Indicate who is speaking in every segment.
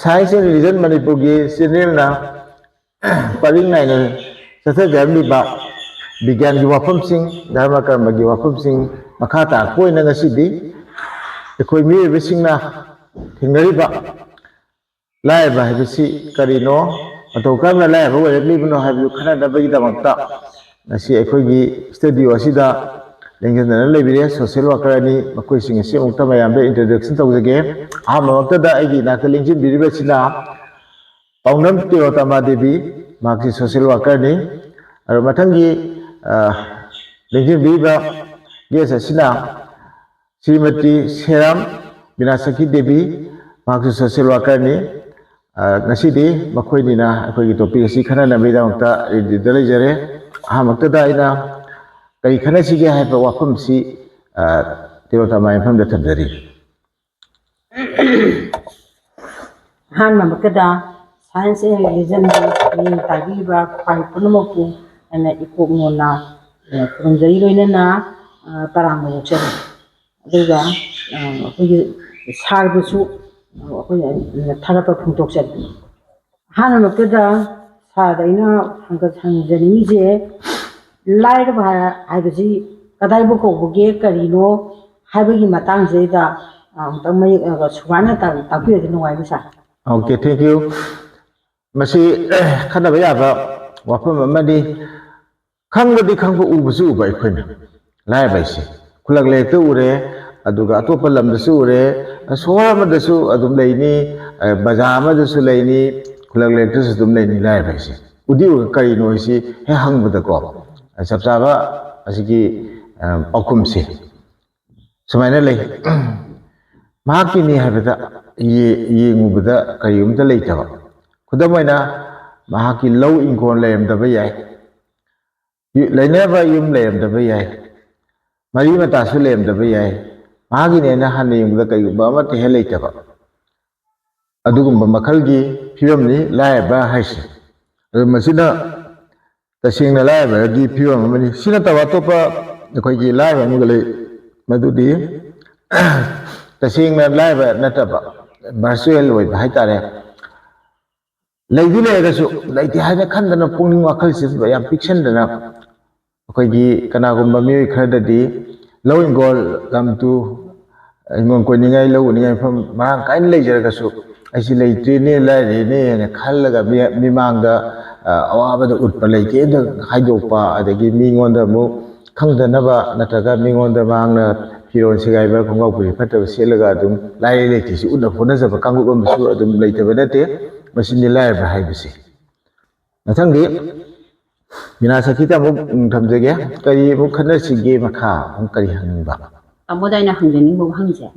Speaker 1: Science and Religion Manipur Sinil na paling na ini sasa jam di bab bigan jiwa pemsing dharma karma jiwa pemsing makata koi na ngasidi koi mi bising na tingari ba lai ba bisi karino atau kamna lai ba wali bino habi khana da bagi da makta nasi koi gi studio asida lengjan na lai bire social worker ni makoi sing si mukta mayam be introduction tau jage ha makta da ai gi na ka lengjin biriba sina paunam Tirotama Devi maksi social worker ni aro mathangi lengjin biriba gesa sina Srimati Seram Binasaki Devi maksi social worker ni ngasidi makoi ni na akoi gi topic si khana na bida makta didalai jare ha makta da ina kai khana si ge hai pa wafam si Tirotama yafam da thamjari
Speaker 2: han makada Science and Religion ni tagi ba pai punumoku ana iko ngona kunjari loina na paramo chen aduga ko sarbusu ko tharapa phungtok chen han makada sa daina hanga sangjani je lai ba aibaji kadai bo ko boge karino haibagi matang je da tamai suwana ta tapire de nuai bisa.
Speaker 1: Okay, thank you. Masih khana ba ya ba wafam amadi khangdi khangbu ubusu ubai khoina lai bai si khulak le tu ure aduga atopa lam da su ure sora ma da su adum leini bazaar ma da su leini khulak le tu su dum leini lai bai si udi u kai no si he hangbu da ko sabsa ba asigi akum si sumaina le mahaki ni habada ye ngubada kayum da leitaba khudamaina mahaki low income lem da ba yai lainaba yum lem da ba yai mari mata su lem da ba yai mahaki ne na hani yum da kayum ba ma te leitaba adugumba makhalgi phiyam ni lai ba haisi masina tasingna lai ba gi phiyam mani sina tawa to pa khoi gi lai ba mu gale madudi tasingna lai ba nataba virtual oi ba haitare leidile ga su leiti haina khandana pungning wakhal si ba yam fiction dana khoi gi kana gumba mi khada di low in goal lam tu ngon ko ni ngai low ni ngai pham marang kain leijer ga su ai si leiti ne lai re ne khal ga mi mang da awa ba da utpa leiti da haidokpa adagi mi ngon da mu khangdana ba nataga mi ngon da mang na Piron sigai ba khongau puri phatta selaga dum lai leiti si udna phona jaba kangu bam su adum leite ba date masini lai ba hai bisi nathangi mina sakita mu thamjege kari mu khana sige makha hong kari hangba
Speaker 2: amodaina hangjani bo hangje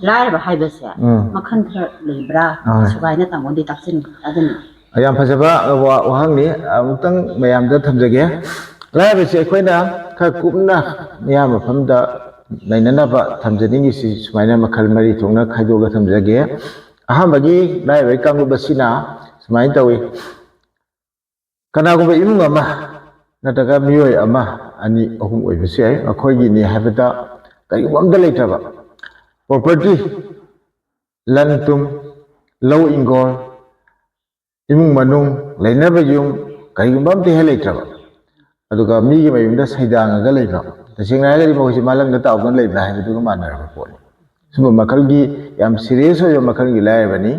Speaker 2: lai ba hai bisi makhan thar lebra sugaina tamodi taksin adun
Speaker 1: ayam phajaba wa hangni amutang mayam da thamjege lai bisi khoina kha kupna miyam phamda nainana ba thamjani si sumaina makhal mari thongna khaidoga thamjage ahambagi lai bai kangu basina sumain tawi kana go imung ama nataga miyoi ama ani ahum oi bisi ai akhoi gi ni habata kai wamda leitaba property lantum low ingol imung manung lainaba yung kai gumbam te leitaba aduga mi gi mayumda saidanga ga leiba tasingna ga mo si malang da taw kan leiba ha bidu ma na ra pon suma makal gi yam serious yo makal gi lai bani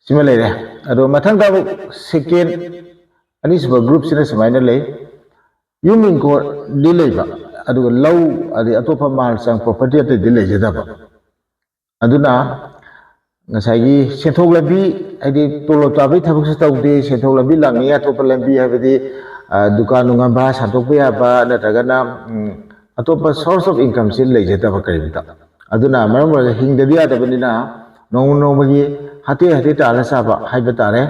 Speaker 1: sima leire ado mathang da second ani sub group sina samaina lei yumin ko di leiba ado low adi atopa mal sang property ate di lei jada ba aduna ngasai gi senthok labi adi tolo tabi thabuk sa tawde senthok labi langi atopa lambi habidi dukan nungam ba santok ya ba nataga na atopa source of income sin lei jeta ba karibita aduna maram ra hingda dia da banina nong bagi hati ta la sa ba haiba tare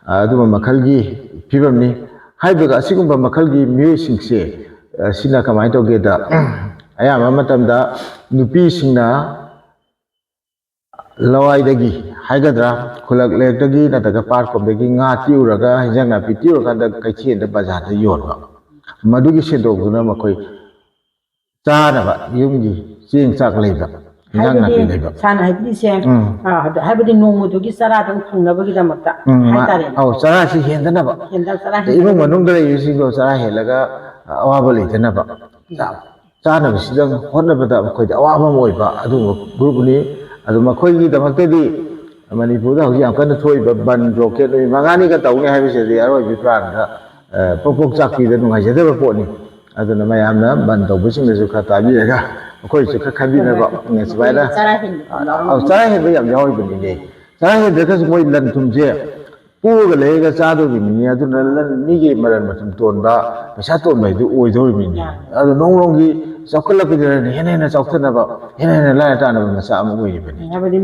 Speaker 1: aduma makhalgi phibam ni haiba ga asigumba makhalgi miyoi singse sina kamai to ge da aya ma matam da nupi singna lawai dagi haigadra khulak lek dagi nataga par kom dagi nga tiuraga hinjang na pitiura da kaichi da bazar da yor ba madugi sedok duna makoi cha na ba yumgi ching chak leiba ꯏꯟꯖꯥꯡ ꯅꯥꯄꯤ ꯂꯩꯕ
Speaker 2: ꯁꯥꯅ ꯍꯥꯏꯕꯗꯤꯁꯦ ꯍꯥꯏꯕꯗꯤ ꯅꯣꯡꯃꯗꯨꯒꯤ ꯆꯔꯥꯗꯪ ꯐꯪꯅꯕꯒꯤꯗꯃꯛꯇ ꯍꯥꯏꯇꯥꯔꯦ
Speaker 1: ꯆꯔꯥꯁꯤ ꯍꯦꯟꯗꯅꯕ
Speaker 2: ꯆꯔꯥ
Speaker 1: ꯏꯃꯨꯡ ꯃꯅꯨꯡꯗ ꯂꯩꯔꯤꯕꯁꯤꯡꯗꯣ ꯆꯔꯥ ꯍꯦꯜꯂꯒ ꯑꯋꯥꯕ ꯂꯩꯇꯅꯕ ꯆꯥꯅꯕꯁꯤꯗꯪ ꯍꯣꯠꯅꯕꯗ ꯃꯈꯣꯏꯗ ꯑꯋꯥꯕ ꯑꯃ ꯑꯣꯏꯕ ꯑꯗꯨꯒꯨꯝꯕ ꯒ꯭ꯔꯨꯞꯅꯤ ꯑꯗꯨ ꯃꯈꯣꯏꯒꯤꯗꯃꯛꯇꯗꯤ ꯃꯅꯤꯄꯨꯔꯗ ꯍꯧꯖꯤꯛ ꯌꯥꯝ ꯀꯟꯅ ꯊꯣꯛꯏꯕ ꯕꯟ ꯕ꯭ꯂꯣꯀꯦꯠ ꯅꯨꯃꯤꯠ 5ꯅꯤꯒ ꯇꯧꯅꯤ ꯍꯥꯏꯕꯁꯤꯗꯤ ꯑꯔꯣꯏꯕ ꯄ꯭ꯂꯥꯟꯗ ꯄꯣꯛꯄꯣꯛ ꯆꯥꯛꯄꯤꯗ ꯅꯨꯡꯉꯥꯏꯖꯗꯕ ꯄꯣꯠꯅꯤ ꯑꯗꯨꯅ ꯃꯌꯥꯝꯅ ꯕꯟ ꯇꯧꯕꯁꯤꯡꯗꯁꯨ ꯈꯔ ꯇꯥꯕꯤꯔꯒ ꯑꯩꯈꯣꯏꯁꯨ ꯈꯔ ꯈꯟꯕꯤꯅꯕ ꯁꯨꯃꯥꯏꯅ ꯆꯔꯥ ꯍꯦꯟꯕ ꯌꯥꯝ ꯌꯥꯎꯔꯤꯕꯅꯤꯅꯦ ꯆꯔꯥ ꯍꯦꯟꯗ꯭ꯔꯒꯁꯨ ꯃꯣꯏ ꯂꯟ ꯊꯨꯝꯁꯦ ꯄꯨꯔꯒ ꯂꯩꯔꯒ ꯆꯥꯗꯧꯔꯤꯕꯅꯤ ꯑꯗꯨꯅ ꯃꯤꯒꯤ ꯃꯔꯟ ꯃꯊꯨꯝ ꯇꯣꯟꯕ ꯄꯩꯁꯥ ꯇꯣꯟꯕ ꯍꯥꯏꯗꯨ ꯑꯣꯏꯗꯧꯔꯤꯕꯅꯤ ꯑꯗꯨ ꯅꯣꯡꯃꯒꯤ ꯆꯥꯎꯈꯠꯂꯛꯄꯗꯨꯅ ꯍꯦꯟꯅ ꯆꯥꯎꯊꯅꯕ ꯍꯦꯟꯅ ꯂꯥꯏꯔ ꯇꯥꯅꯕ ꯃꯆꯥꯛ ꯑꯃ ꯑꯣꯏꯔꯤꯕꯅꯤ
Speaker 2: ꯍꯥꯏꯕꯗꯤ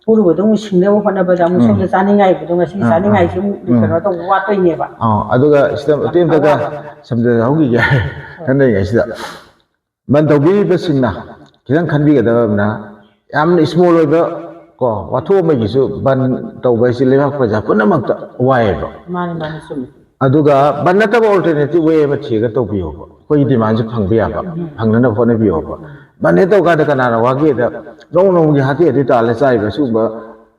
Speaker 2: ꯄꯨꯔꯨꯕꯗꯣ ꯑꯃꯨꯛ ꯁꯤꯡꯅꯕ ꯍꯣꯠꯅꯕꯗ ꯑꯃꯨꯛ ꯁꯣꯝꯗ ꯆꯥꯅꯤꯡꯉꯥꯏꯕꯗꯣ ꯉꯁꯤ ꯆꯥꯅꯤꯡꯉꯥꯏꯁꯤ ꯑꯃꯨꯛ ꯀꯩꯅꯣ ꯇꯧꯕ ꯋꯥꯠꯇꯣꯏꯅꯦꯕ
Speaker 1: ꯑꯗꯨꯒ ꯁꯤꯗ ꯑꯇꯦꯟꯇꯒ ꯁꯝꯖꯍꯧꯈꯤꯒꯦ ꯈꯟꯅꯔꯤꯉꯩꯁꯤꯗ ꯕꯟ ꯇꯧꯕꯤꯔꯤꯕꯁꯤꯡꯅ ꯈꯤꯇꯪ ꯈꯟꯕꯤꯒꯗꯕꯅ ꯌꯥꯝꯅ ꯏꯁꯃꯣꯜ ꯑꯣꯏꯕ ꯀꯣ ꯋꯥꯊꯣꯛ ꯑꯃꯒꯤꯁꯨ ꯕꯟ ꯇꯧꯕ ꯍꯥꯏꯁꯤ ꯂꯩꯕꯥꯛ ꯄ꯭ꯔꯖꯥ ꯄꯨꯝꯅꯃꯛꯇ ꯋꯥꯏꯑꯦꯕ
Speaker 2: ꯃꯥꯅꯤ ꯆꯨꯝꯃꯤ
Speaker 1: ꯑꯗꯨꯒ ꯕꯟ ꯅꯠꯇꯕ ꯑꯣꯜꯇꯔꯅꯦꯇꯤꯚ ꯋꯦ ꯑꯃ ꯊꯤꯔꯒ ꯇꯧꯕꯤꯌꯣꯕ ꯑꯩꯈꯣꯏꯒꯤ ꯗꯤꯃꯥꯟꯁꯨ ꯐꯪꯕ ꯌꯥꯕ ꯐꯪꯅꯅꯕ ꯍꯣꯠꯅꯕꯤꯌꯣꯕ ꯕꯟ ꯍꯦꯛ ꯇꯧꯀꯥꯟꯗ ꯀꯅꯥꯅ ꯋꯥꯒꯦꯗ ꯅꯣꯡꯃꯒꯤ ꯍꯥꯇꯦ ꯇꯥꯜꯂ ꯆꯥꯏꯕ ꯁꯤꯒꯨꯝꯕ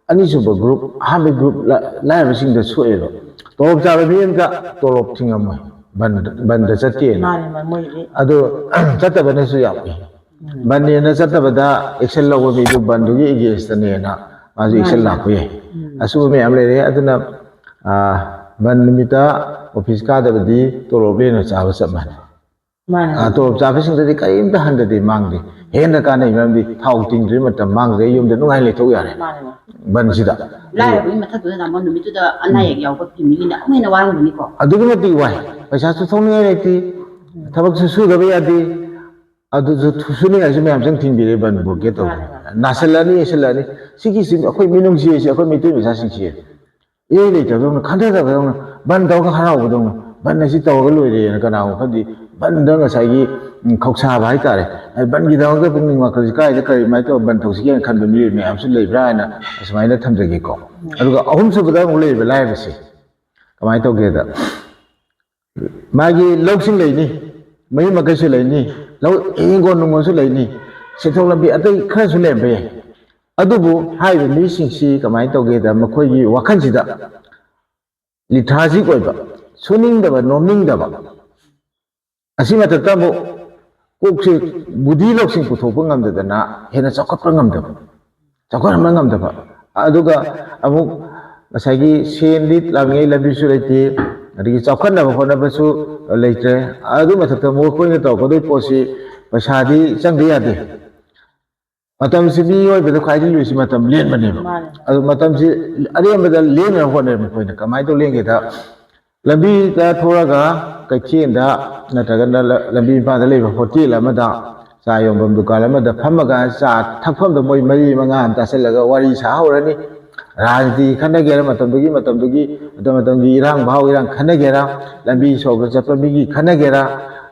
Speaker 1: ꯑꯅꯤꯁꯨꯕ ꯒ꯭ꯔꯨꯞ ꯑꯍꯥꯟꯕ ꯒ꯭ꯔꯨꯞ ꯂꯥꯏꯔꯕꯁꯤꯡꯗ ꯁꯣꯛꯑꯦꯕ ꯇꯣꯂꯣꯞ ꯆꯥꯕ ꯃꯤ ꯑꯃꯇ ꯇꯣꯂꯣꯞ ꯊꯤꯡꯉꯝꯃꯣꯏ ꯕꯟꯗ ꯆꯠꯇꯦꯅ ꯑꯗꯨ ꯆꯠꯇꯕꯅꯁꯨ ꯌꯥꯝꯃꯤ ꯕꯟꯅꯦꯅ ꯆꯠꯇꯕꯗ ꯑꯦꯛꯁꯟ ꯂꯧꯕ ꯃꯤꯗꯨ ꯕꯟꯗꯨꯒꯤ ꯑꯦꯒꯦꯟꯁꯇꯅꯦꯅ ꯃꯥꯁꯨ ꯑꯦꯛꯁꯟ ꯂꯥꯛꯄ ꯌꯥꯏ ꯑꯁꯨꯝꯕ ꯃꯌꯥꯝ ꯂꯩꯔꯦ ꯑꯗꯨꯅ ꯕꯟ ꯅꯨꯃꯤꯠꯇ ꯑꯣꯐꯤꯁ ꯀꯥꯗꯕꯗꯤ ꯇꯣꯂꯣꯞ ꯂꯦꯝꯅ ꯆꯥꯕ ꯆꯞ ꯃꯥꯟꯅꯩ ꯇꯣꯂꯣꯞ ꯆꯥꯕꯁꯤꯡꯗꯗꯤ ꯀꯔꯤꯝꯇ ꯍꯟꯊꯗꯦ ꯃꯥꯡꯗꯦ ꯍꯦꯟꯅ ꯀꯥꯟꯅꯩ ꯃꯔꯝꯗꯤ ꯊꯥꯎ ꯇꯤꯡꯗ꯭ꯔꯤ ꯃꯇꯝ ꯃꯥꯡꯗ꯭ꯔꯦ ꯌꯨꯝꯗ ꯅꯨꯡꯉꯥꯏ ꯂꯩꯊꯣꯛ ꯌꯥꯔꯦ ꯕꯟꯁꯤꯗ
Speaker 3: ꯂꯥꯏꯔꯕꯒꯤ ꯃꯊꯛꯇꯨꯗ ꯑꯃ ꯅꯨꯃꯤꯠꯇꯨꯗ ꯑꯅꯥ ꯑꯌꯦꯛ ꯌꯥꯎꯕ ꯐꯦꯃꯤꯂꯤꯅ ꯑꯃꯨꯛ ꯍꯦꯟꯅ ꯋꯥꯔꯝꯒꯅꯤꯀꯣ
Speaker 1: ꯑꯗꯨꯛꯀꯤ ꯃꯇꯤꯛ ꯋꯥꯏ ꯄꯩꯁꯥꯁꯨ ꯊꯣꯛꯅꯤꯡꯉꯥꯏ ꯂꯩꯇꯦ ꯊꯕꯛꯁꯨ ꯁꯨꯗꯕ ꯌꯥꯗꯦ ꯑꯗꯨꯁꯨ ꯁꯨꯅꯤꯡꯉꯥꯏꯁꯨ ꯃꯌꯥꯝꯁꯪ ꯊꯤꯡꯕꯤꯔꯦ ꯕꯟ ꯕ꯭ꯂꯣꯀꯦꯠ ꯇꯧꯕ ꯅꯥꯁꯤꯜꯂꯛꯑꯅꯤ ꯌꯦꯁꯤꯜꯂꯛꯑꯅꯤ ꯁꯤꯒꯤꯁꯤ ꯑꯩꯈꯣꯏ ꯃꯤꯅꯨꯡꯁꯤ ꯍꯥꯏꯁꯤ ꯑꯩꯈꯣꯏ ꯃꯩꯇꯩ ꯃꯆꯥꯁꯤꯡꯁꯤ ꯏꯔꯩ ꯂꯩꯇꯕꯗꯧꯅ ꯈꯟꯊꯗꯕꯗꯧꯅ ꯕꯟ ꯇꯧꯔꯒ ꯍꯔꯥꯎꯕꯗꯧꯅ ꯕꯟ ꯑꯁꯤ ꯇꯧꯔꯒ ꯂꯣꯏꯔꯦꯅ ꯀꯅꯥꯒꯨꯝꯕ ꯈꯔꯗꯤ ꯕꯟꯗ ꯉꯁꯥꯏꯒꯤ ꯈꯧꯁꯥꯕ ꯍꯥꯏꯇꯥꯔꯦ ꯕꯟꯒꯤꯗꯃꯛꯇ ꯄꯨꯛꯅꯤꯡ ꯋꯥꯈꯜꯁꯤ ꯀꯥꯏꯗ ꯀꯔꯤꯃꯥꯏꯅ ꯇꯧꯔ ꯕꯟ ꯇꯧꯁꯤꯒꯦꯅ ꯈꯟꯕ ꯃꯤꯑꯣꯏ ꯃꯌꯥꯝꯁꯨ ꯂꯩꯕ꯭ꯔꯥ ꯍꯥꯏꯅ ꯑꯁꯨꯃꯥꯏꯅ ꯊꯝꯖꯒꯦꯀꯣ ꯑꯗꯨꯒ ꯑꯍꯨꯝꯁꯨꯕꯗ ꯑꯃꯨꯛ ꯂꯩꯔꯤꯕ ꯂꯥꯏꯔꯕꯁꯤ ꯀꯃꯥꯏꯅ ꯇꯧꯒꯦꯗ ꯃꯥꯒꯤ ꯂꯧꯁꯤꯡ ꯂꯩꯅꯤ ꯃꯌꯨꯝ ꯃꯀꯩꯁꯨ ꯂꯩꯅꯤ ꯍꯤꯡꯒꯣꯜ ꯅꯨꯡꯒꯣꯜꯁꯨ ꯂꯩꯅꯤ ꯁꯦꯟꯊꯣꯛ ꯂꯝꯕꯤ ꯑꯇꯩ ꯈꯔꯁꯨ ꯂꯩꯔꯝꯕ ꯌꯥꯏ ꯑꯗꯨꯕꯨ ꯍꯥꯏꯔꯤꯕ ꯃꯤꯁꯤꯡꯁꯤ ꯀꯃꯥꯏꯅ ꯇꯧꯒꯦꯗ ꯃꯈꯣꯏꯒꯤ ꯋꯥꯈꯜꯁꯤꯗ ꯂꯤꯊꯥꯖꯤꯛ ꯑꯣꯏꯕ ꯁꯨꯅꯤꯡꯗꯕ ꯅꯣꯝꯅꯤꯡꯗꯕ ꯑꯁꯤ ꯃꯊꯛꯇ ꯑꯃꯨꯛ ꯀꯣꯛꯁꯤ ꯕꯨꯙꯤ ꯂꯧꯁꯤꯡ ꯄꯨꯊꯣꯛꯄ ꯉꯝꯗꯗꯅ ꯍꯦꯟꯅ ꯆꯥꯎꯈꯠꯄ ꯉꯝꯗꯕ ꯆꯥꯎꯈꯠꯍꯟꯕ ꯉꯝꯗꯕ ꯑꯗꯨꯒ ꯑꯃꯨꯛ ꯉꯁꯥꯏꯒꯤ ꯁꯦꯟꯗꯤ ꯂꯥꯛꯂꯤꯉꯩ ꯂꯝꯕꯤꯁꯨ ꯂꯩꯇꯦ ꯑꯗꯒꯤ ꯆꯥꯎꯈꯠꯅꯕ ꯍꯣꯠꯅꯕꯁꯨ ꯂꯩꯇ꯭ꯔꯦ ꯑꯗꯨ ꯃꯊꯛꯇ ꯑꯃꯨꯛ ꯑꯩꯈꯣꯏꯅ ꯇꯧꯔꯛꯀꯗꯣꯏ ꯄꯣꯠꯁꯤ ꯄꯩꯁꯥꯗꯤ ꯆꯪꯗ ꯌꯥꯗꯦ ꯃꯇꯝꯁꯤ ꯃꯤꯑꯣꯏꯕꯗ ꯈ꯭ꯋꯥꯏꯗꯒꯤ ꯂꯨꯏꯁꯤ ꯃꯇꯝ ꯂꯦꯟꯕꯅꯦꯕ ꯑꯗꯨ ꯃꯇꯝꯁꯤ ꯑꯔꯦꯝꯕꯗ ꯂꯦꯟꯅꯕ ꯍꯣꯠꯅꯩ ꯃꯈꯣꯏꯅ ꯀꯃꯥꯏꯅ ꯇꯧ ꯂꯦꯟꯒꯦꯗ ꯂꯝꯕꯤꯗ ꯊꯣꯛꯑꯒ ꯀꯩꯊꯦꯜꯗ ꯅꯠꯇ꯭ꯔꯒꯅ ꯂꯝꯕꯤ ꯃꯄꯥꯟꯗ ꯂꯩꯕ ꯍꯣꯇꯦꯜ ꯑꯃꯗ ꯆꯥ ꯌꯣꯟꯐꯝ ꯗꯨꯀꯥꯟ ꯑꯃꯗ ꯐꯝꯃꯒ ꯆꯥ ꯊꯛꯐꯝꯗ ꯃꯣꯏ 4-5 ꯑꯃ ꯇꯥꯁꯤꯜꯂꯒ ꯋꯥꯔꯤ ꯁꯥꯍꯧꯔꯅꯤ ꯔꯥꯖꯅꯤꯇꯤ ꯈꯟꯅꯒꯦꯔꯥ ꯃꯇꯝꯗꯨꯒꯤ ꯏꯔꯥꯡ ꯈꯟꯅꯒꯦꯔꯥ ꯂꯝꯕꯤ ꯁꯣꯔꯣꯛꯇ ꯆꯠꯄ ꯃꯤꯒꯤ ꯈꯟꯅꯒꯦꯔꯥ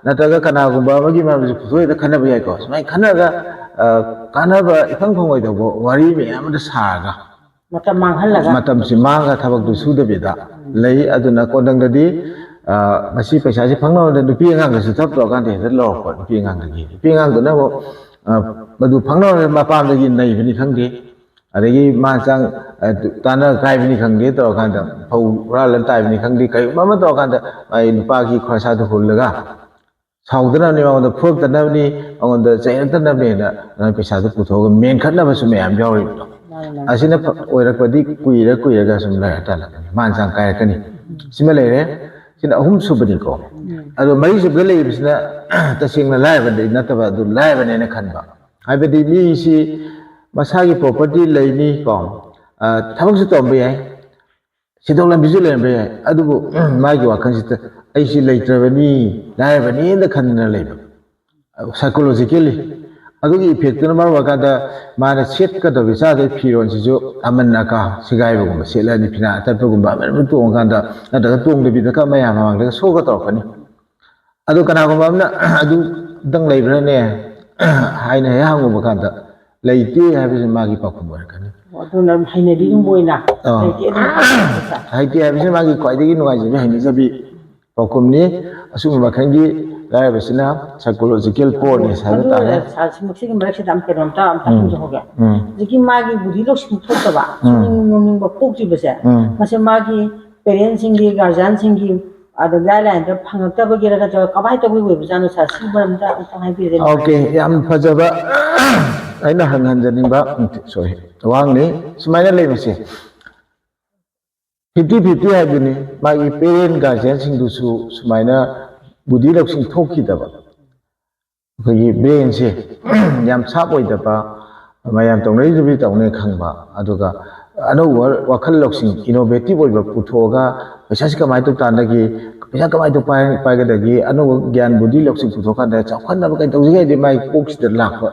Speaker 1: ꯅꯠꯇ꯭ꯔꯒ ꯀꯅꯥꯒꯨꯝꯕ ꯑꯃꯒꯤ ꯃꯔꯝꯗꯁꯨ ꯄꯨꯊꯣꯛꯑꯦꯗ ꯈꯟꯅꯕ ꯌꯥꯏꯀꯣ ꯁꯨꯃꯥꯏꯅ ꯈꯟꯅꯔꯒ ꯀꯥꯟꯅꯕ ꯏꯐꯪ ꯐꯪꯉꯣꯏꯗꯧꯕ ꯋꯥꯔꯤ ꯃꯌꯥꯝ ꯑꯃꯗ ꯁꯥꯔꯒ
Speaker 2: ꯃꯇꯝ ꯃꯥꯡꯍꯜꯂꯒ
Speaker 1: ꯃꯇꯝꯁꯤ ꯃꯥꯡꯉꯒ ꯊꯕꯛꯇꯨ ꯁꯨꯗꯕꯤꯗ ꯂꯩ ꯑꯗꯨꯅ ꯀꯣꯟꯊꯪꯗꯗꯤ ꯃꯁꯤ ꯄꯩꯁꯥꯁꯤ ꯐꯪꯅꯕꯗ ꯅꯨꯄꯤ ꯑꯉꯥꯡꯗꯁꯨ ꯊꯕꯛ ꯇꯧꯔꯀꯥꯟꯗ ꯍꯦꯛꯇ ꯂꯧꯔꯛꯄ ꯅꯨꯄꯤ ꯑꯉꯥꯡꯗꯨꯅ ꯑꯃꯨꯛ ꯃꯗꯨ ꯐꯪꯅꯕꯗ ꯃꯄꯥꯝꯗꯒꯤ ꯅꯩꯕꯅꯤ ꯈꯪꯗꯦ ꯑꯗꯒꯤ ꯃꯥꯆꯪ ꯇꯥꯟꯅ ꯀꯥꯏꯕꯅꯤ ꯈꯪꯗꯦ ꯇꯧꯔꯀꯥꯟꯗ ꯐꯧ ꯍꯨꯔꯥꯜꯂꯒ ꯇꯥꯏꯕꯅꯤ ꯈꯪꯗꯦ ꯀꯔꯤꯒꯨꯝꯕ ꯑꯃ ꯇꯧꯔꯀꯥꯟꯗ ꯃꯥꯒꯤ ꯅꯨꯄꯥꯒꯤ ꯈꯣꯔꯁꯥꯗꯨ ꯍꯨꯜꯂꯒ ꯁꯥꯎꯗꯅꯕꯅꯤ ꯃꯉꯣꯟꯗ ꯐꯨꯔꯛꯇꯅꯕꯅꯤ ꯃꯉꯣꯟꯗ ꯆꯩꯔꯛꯇꯅꯕꯅꯤꯅ ꯄꯩꯁꯥꯗꯨ ꯄꯨꯊꯣꯛꯑꯒ ꯃꯦꯟꯈꯠꯅꯕꯁꯨ ꯃꯌꯥꯝ ꯌꯥꯎꯔꯤꯕꯗꯣ ꯑꯁꯤꯅ ꯑꯣꯏꯔꯛꯄꯗꯤ ꯀꯨꯏꯔꯒ ꯁꯨꯝ ꯂꯩꯔ ꯇꯥꯜꯂꯛꯀꯅꯤ ꯃꯥꯟꯆꯥꯡ ꯀꯥꯏꯔꯛꯀꯅꯤ ꯁꯤꯃ ꯂꯩꯔꯦ ꯁꯤꯅ ꯑꯍꯨꯝ ꯁꯨꯕꯅꯤꯀꯣ ꯑꯗꯣ ꯃꯔꯤ ꯁꯨꯕꯗ ꯂꯩꯔꯤꯕꯁꯤꯅ ꯇꯁꯦꯡꯅ ꯂꯥꯏꯔꯕꯗꯤ ꯅꯠꯇꯕ ꯑꯗꯨ ꯂꯥꯏꯔꯕꯅꯦꯅ ꯈꯟꯕ ꯍꯥꯏꯕꯗꯤ ꯃꯤꯁꯤ ꯃꯁꯥꯒꯤ ꯄ꯭ꯔꯣꯄꯔꯇꯤ ꯂꯩꯅꯤ ꯀꯣ ꯊꯕꯛꯁꯨ ꯇꯧꯔꯝꯕ ꯌꯥꯏ ꯁꯦꯟꯊꯣꯛ ꯂꯝꯕꯤꯁꯨ ꯂꯩꯔꯝꯕ ꯌꯥꯏ ꯑꯗꯨꯕꯨ ꯃꯥꯒꯤ ꯋꯥꯈꯜꯁꯤꯗ ꯑꯩꯁꯤ ꯂꯩꯇ꯭ꯔꯕꯅꯤ ꯂꯥꯏꯔꯕꯅꯦꯅ ꯈꯟꯗꯅ ꯂꯩꯕ ꯁꯥꯏꯀꯣꯂꯣꯖꯤꯀꯦꯜꯂꯤ ꯑꯗꯨꯒꯤ ꯏꯐꯦꯛꯇꯨꯅ ꯃꯔꯝ ꯑꯣꯏꯔꯀꯥꯟꯗ ꯃꯥꯅ ꯁꯦꯠꯀꯗꯕ ꯆꯥꯗꯕ ꯐꯤꯔꯣꯜꯁꯤꯁꯨ ꯑꯃꯟ ꯑꯀꯥ ꯁꯤꯒꯥꯏꯕꯒꯨꯝꯕ ꯁꯦꯠꯂꯅꯤ ꯐꯤꯅꯥ ꯑꯇꯠꯄꯒꯨꯝꯕ ꯑꯃꯟꯕ ꯇꯣꯡꯉꯀꯥꯟꯗ ꯅꯠꯇ꯭ꯔꯒ ꯇꯣꯡꯗꯕꯤꯗ ꯃꯌꯥꯝ ꯃꯃꯥꯡꯗꯒ ꯁꯣꯒ ꯇꯧꯔꯛꯀꯅꯤ ꯑꯗꯨ ꯀꯅꯥꯒꯨꯝꯕ ꯑꯃꯅ ꯑꯗꯨꯗꯪ ꯂꯩꯕ꯭ꯔꯥꯅꯦ ꯍꯥꯏꯅ ꯍꯦꯛ ꯍꯪꯉꯨꯕ ꯀꯥꯟꯗ ꯂꯩꯇꯦ ꯍꯥꯏꯕꯁꯤ ꯃꯥꯒꯤ ꯄꯥꯎꯈꯨꯝ ꯑꯣꯏꯔꯛꯀꯅꯤ
Speaker 2: ꯑꯗꯨꯅ ꯍꯩꯅꯕꯤꯒꯨꯝꯕ ꯑꯣꯏꯅ
Speaker 1: ꯍꯩꯇꯦ ꯍꯥꯏꯕꯁꯤ ꯃꯥꯒꯤ ꯈ꯭ꯋꯥꯏꯗꯒꯤ ꯅꯨꯡꯉꯥꯏꯖꯕꯤ ꯍꯩꯅꯖꯕꯤ ꯄꯥꯎꯈꯨꯝ ꯅꯤ ꯑꯁꯨꯝꯕ ꯃꯈꯜꯒꯤ ꯂꯥꯏꯔꯕꯁꯤꯅ psychological poorness ꯍꯥꯏꯕ ꯇꯥꯔꯦ
Speaker 2: ꯁꯤꯒꯤ ꯃꯔꯛꯁꯤꯗ ꯀꯩꯅꯣꯝꯇ ꯑꯝꯇ ꯍꯪꯖꯍꯧꯒꯦ ꯍꯧꯖꯤꯛꯀꯤ ꯃꯥꯒꯤ ꯕꯨꯙꯤ ꯂꯧꯁꯤꯡ ꯊꯣꯛꯇꯕ ꯁꯨꯅꯤꯡꯕ ꯄꯣꯛꯇ꯭ꯔꯤꯕꯁꯦ ꯃꯁꯤ ꯃꯥꯒꯤ ꯄꯦꯔꯦꯟꯁꯤꯡꯒꯤ ꯒꯥꯔꯖꯤꯌꯥꯟꯁꯤꯡꯒꯤ ꯑꯗ ꯒꯥꯏꯗꯂꯥꯏꯟꯗ ꯐꯪꯉꯛꯇꯕꯒꯤꯔ ꯅꯠꯇ꯭ꯔꯒ ꯀꯃꯥꯏꯅ ꯇꯧꯕꯒꯤ ꯑꯣꯏꯕꯖꯥꯠꯅꯣ ꯁꯥꯔ ꯁꯤ ꯃꯔꯝꯗ ꯑꯝꯇ ꯍꯥꯏꯕꯤꯔꯗꯤ
Speaker 1: ꯑꯣꯀꯦ ꯌꯥꯝ ꯐꯖꯕ ꯑꯩꯅ ꯍꯪꯍꯟꯖꯅꯤꯡꯕ ꯁꯣꯔꯤ ꯋꯥꯍꯪꯅꯤ ꯁꯨꯃꯥꯏꯅ ꯂꯩꯕꯁꯦ 50-50 ꯍꯥꯏꯕꯅꯤ ꯃꯥꯒꯤ ꯄꯦꯔꯦꯟ ꯒꯥꯔꯖꯤꯌꯟꯁꯤꯡꯗꯨꯁꯨ ꯁꯨꯃꯥꯏꯅ ꯕꯨꯙꯤ ꯂꯧꯁꯤꯡ ꯊꯣꯛꯈꯤꯗꯕ ꯑꯩꯈꯣꯏꯒꯤ ꯕ꯭ꯔꯦꯟꯁꯦ ꯌꯥꯝ ꯁꯥꯞ ꯑꯣꯏꯗꯕ ꯃꯌꯥꯝ ꯇꯧꯅꯔꯤꯗꯨꯕꯨꯗꯤ ꯇꯧꯅꯩ ꯈꯪꯕ ꯑꯗꯨꯒ ꯑꯅꯧꯕ ꯋꯥꯈꯜ ꯂꯧꯁꯤꯡ ꯏꯅꯣꯚꯦꯇꯤꯚ ꯑꯣꯏꯕ ꯄꯨꯊꯣꯛꯑꯒ ꯄꯩꯁꯥꯁꯤ ꯀꯃꯥꯏꯅ ꯇꯧ ꯇꯥꯟꯗꯒꯦ ꯄꯩꯁꯥ ꯀꯃꯥꯏꯅ ꯇꯧ ꯄꯥꯏꯒꯗꯒꯦ ꯑꯅꯧꯕ ꯒ꯭ꯌꯥꯟ ꯕꯨꯙꯤ ꯂꯧꯁꯤꯡ ꯄꯨꯊꯣꯛꯀꯥꯟꯗ ꯆꯥꯎꯈꯠꯅꯕ ꯀꯩ ꯇꯧꯁꯤꯒꯦ ꯃꯥꯒꯤ ꯀꯣꯛꯁꯤꯗ ꯂꯥꯛꯄ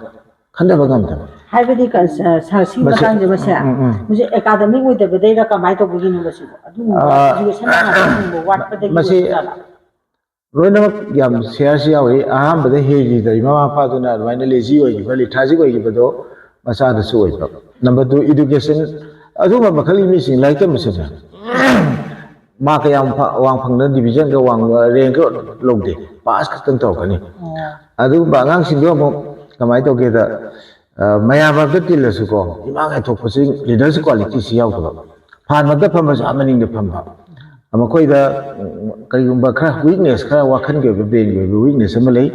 Speaker 1: ꯈꯟꯊꯕ ꯉꯝꯗꯕ
Speaker 2: ꯍꯥꯏꯕꯗꯤ ꯁꯥꯔ ꯁꯤ ꯃꯇꯥꯡꯁꯦ ꯃꯁꯦ ꯃꯁꯤ ꯑꯦꯀꯥꯗꯃꯤꯛ ꯑꯣꯏꯗꯕꯗꯩꯔ ꯀꯃꯥꯏꯅ ꯇꯧꯕꯒꯤꯅꯣ ꯃꯁꯤꯕꯨ ꯑꯗꯨꯒꯨꯝꯕ ꯏꯗꯨꯀꯦꯁꯟ ꯍꯥꯟꯅ ꯋꯥꯠꯄꯗꯒꯤ ꯑꯣꯏꯕꯖꯥꯠꯂ
Speaker 1: ꯂꯣꯏꯅꯃꯛ ꯌꯥꯝ ꯁꯦꯌꯔꯁꯤ ꯌꯥꯎꯔꯤ ꯑꯍꯥꯟꯕꯗ ꯍꯦꯔꯤꯗꯔꯤ ꯃꯃꯥ ꯃꯄꯥꯗꯨꯅ ꯑꯗꯨꯃꯥꯏꯅ ꯂꯦꯖꯤ ꯑꯣꯏꯈꯤꯕ ꯂꯤꯊꯥꯖꯤꯛ ꯑꯣꯏꯈꯤꯕꯗꯣ ꯃꯆꯥꯗꯁꯨ ꯑꯣꯏꯕ ꯅꯝꯕꯔ 2 ꯏꯗꯨꯀꯦꯁꯟ ꯑꯗꯨꯒꯨꯝꯕ ꯃꯈꯜꯒꯤ ꯃꯤꯁꯤꯡ ꯂꯥꯏꯔꯤꯛ ꯇꯝꯕꯁꯤꯅꯦ ꯃꯥꯔꯛ ꯀꯌꯥꯝ ꯋꯥꯡ ꯐꯪꯗꯅ ꯗꯤꯕꯤꯖꯟꯒ ꯋꯥꯡꯕ ꯔꯦꯡꯀ ꯂꯧꯗꯦ ꯄꯥꯁ ꯈꯛꯇꯪ ꯇꯧꯔꯛꯀꯅꯤ ꯑꯗꯨꯒꯨꯝꯕ ꯑꯉꯥꯡꯁꯤꯡꯗꯣ ꯑꯃꯨꯛ ꯀꯃꯥꯏꯅ ꯇꯧꯒꯦꯗ ꯃꯌꯥꯝ ꯃꯔꯛꯇ ꯇꯤꯜꯂꯁꯨꯀꯣ ꯏꯃꯥꯡ ꯊꯣꯛꯄꯁꯤ ꯂꯤꯗꯔꯁꯤꯞ ꯀ꯭ꯋꯥꯂꯤꯇꯤꯁꯤ ꯌꯥꯎꯗꯕ ꯐꯥꯟꯃꯛꯇ ꯐꯝꯕꯁꯨ ꯃꯅꯤꯡꯗ ꯐꯝꯕ ꯃꯈꯣꯏꯗ ꯀꯔꯤꯒꯨꯝꯕ ꯈꯔ ꯋꯤꯛꯅꯦꯁ ꯈꯔ ꯋꯥꯈꯜꯒꯤ ꯑꯣꯏꯕ ꯕ꯭ꯔꯦꯟꯒꯤ ꯑꯣꯏꯕ ꯋꯤꯛꯅꯦꯁ ꯑꯃ ꯂꯩ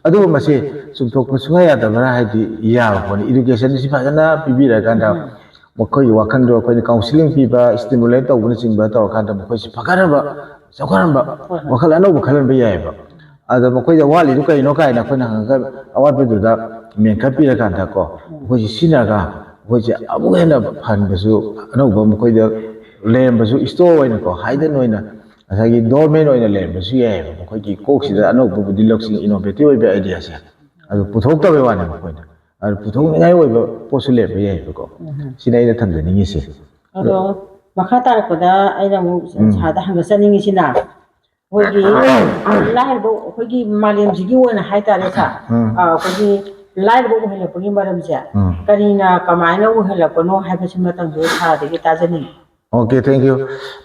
Speaker 1: ꯑꯗꯨꯕꯨ ꯃꯁꯤ ꯆꯨꯝꯊꯣꯛꯄ ꯁꯨꯡꯌꯥ ꯌꯥꯗꯕ꯭ꯔꯥ ꯍꯥꯏꯗꯤ ꯌꯥꯕ ꯄꯣꯠꯅꯤ ꯏꯗꯨꯀꯦꯁꯟꯁꯤ ꯐꯖꯅ ꯄꯤꯕꯤꯔꯀꯥꯟꯗ ꯃꯈꯣꯏꯒꯤ ꯋꯥꯈꯜꯗꯣ ꯑꯩꯈꯣꯏꯅ ꯀꯥꯎꯟꯁꯤꯂꯤꯡ ꯄꯤꯕ ꯁ꯭ꯇꯤꯃꯨꯂꯦꯠ ꯇꯧꯕꯅꯆꯤꯡꯕ ꯇꯧꯔꯀꯥꯟꯗ ꯃꯈꯣꯏꯁꯤ ꯐꯒꯠꯅꯕ ꯆꯥꯎꯈꯠꯍꯟꯕ ꯋꯥꯈꯜ ꯑꯅꯧꯕ ꯈꯜꯍꯟꯕ ꯌꯥꯏꯑꯕ ꯑꯗ ꯃꯈꯣꯏꯗ ꯋꯥꯠꯂꯤꯗꯨ ꯀꯩꯅꯣ ꯀꯥꯏꯅ ꯑꯩꯈꯣꯏꯅ ꯍꯪꯉꯒ ꯑꯋꯥꯠꯄꯗꯨꯗ ꯃꯦꯟꯈꯠꯄꯤꯔꯀꯥꯟꯗ ꯀꯣ ꯑꯩꯈꯣꯏꯁꯤ ꯁꯤꯖꯤꯟꯅꯔꯒ ꯑꯩꯈꯣꯏꯁꯦ ꯑꯃꯨꯛ ꯍꯦꯟꯅ ꯐꯍꯟꯕꯁꯨ ꯑꯅꯧꯕ ꯃꯈꯣꯏꯗ ꯂꯩꯔꯝꯕꯁꯨ ꯏꯁꯇꯣꯔ ꯑꯣꯏꯅꯀꯣ ꯍꯥꯏꯗꯟ ꯑꯣꯏꯅ ꯉꯁꯥꯏꯒꯤ ꯗꯣꯔꯃꯦꯟ ꯑꯣꯏꯅ ꯂꯩꯔꯝꯕꯁꯨ ꯌꯥꯏꯑꯕ ꯃꯈꯣꯏꯒꯤ ꯀꯣꯛꯁꯤꯗ ꯑꯅꯧꯕ ꯕꯨꯙꯤ ꯂꯧꯁꯤꯡ ꯏꯅꯣꯚꯦꯇꯤꯚ ꯑꯣꯏꯕ ꯑꯥꯏꯗꯤꯌꯥꯁꯦ ꯑꯗꯨ ꯄꯨꯊꯣꯛꯇꯕꯩ ꯋꯥꯅꯤ ꯃꯈꯣꯏꯅ ꯑꯗꯨ ꯄꯨꯊꯣꯛꯅꯤꯡꯉꯥꯏ ꯑꯣꯏꯕ ꯄꯣꯠꯁꯨ ꯂꯩꯔꯝꯕ ꯌꯥꯏꯑꯕꯀꯣ ꯁꯤꯅ ꯑꯩꯅ ꯊꯝꯖꯅꯤꯡꯉꯤꯁꯦ
Speaker 2: ꯑꯗꯣ ꯃꯈꯥ ꯇꯥꯔꯛꯄꯗ ꯑꯩꯅ ꯑꯃꯨꯛ ꯁꯥꯔꯗ ꯍꯪꯒꯠꯆꯅꯤꯡꯉꯤꯁꯤꯅ ꯑꯩꯈꯣꯏꯒꯤ ꯂꯥꯏꯔꯕ ꯑꯩꯈꯣꯏꯒꯤ ꯃꯥꯂꯦꯝꯁꯤꯒꯤ ꯑꯣꯏꯅ ꯍꯥꯏꯇꯥꯔꯦ ꯁꯥꯔ ꯑꯩꯈꯣꯏꯒꯤ ꯂꯥꯏꯔꯕ ꯑꯣꯏꯍꯜꯂꯛꯄꯒꯤ ꯃꯔꯝꯁꯦ ꯀꯔꯤꯅ ꯀꯃꯥꯏꯅ ꯑꯣꯏꯍꯜꯂꯛꯄꯅꯣ ꯍꯥꯏꯕꯁꯤ ꯃꯇꯝꯗꯨ ꯁꯥꯔꯗꯒꯤ ꯇꯥꯖꯅꯤꯡꯉꯤ
Speaker 1: ꯑꯣꯀꯦ ꯊꯦꯡꯛ ꯌꯨ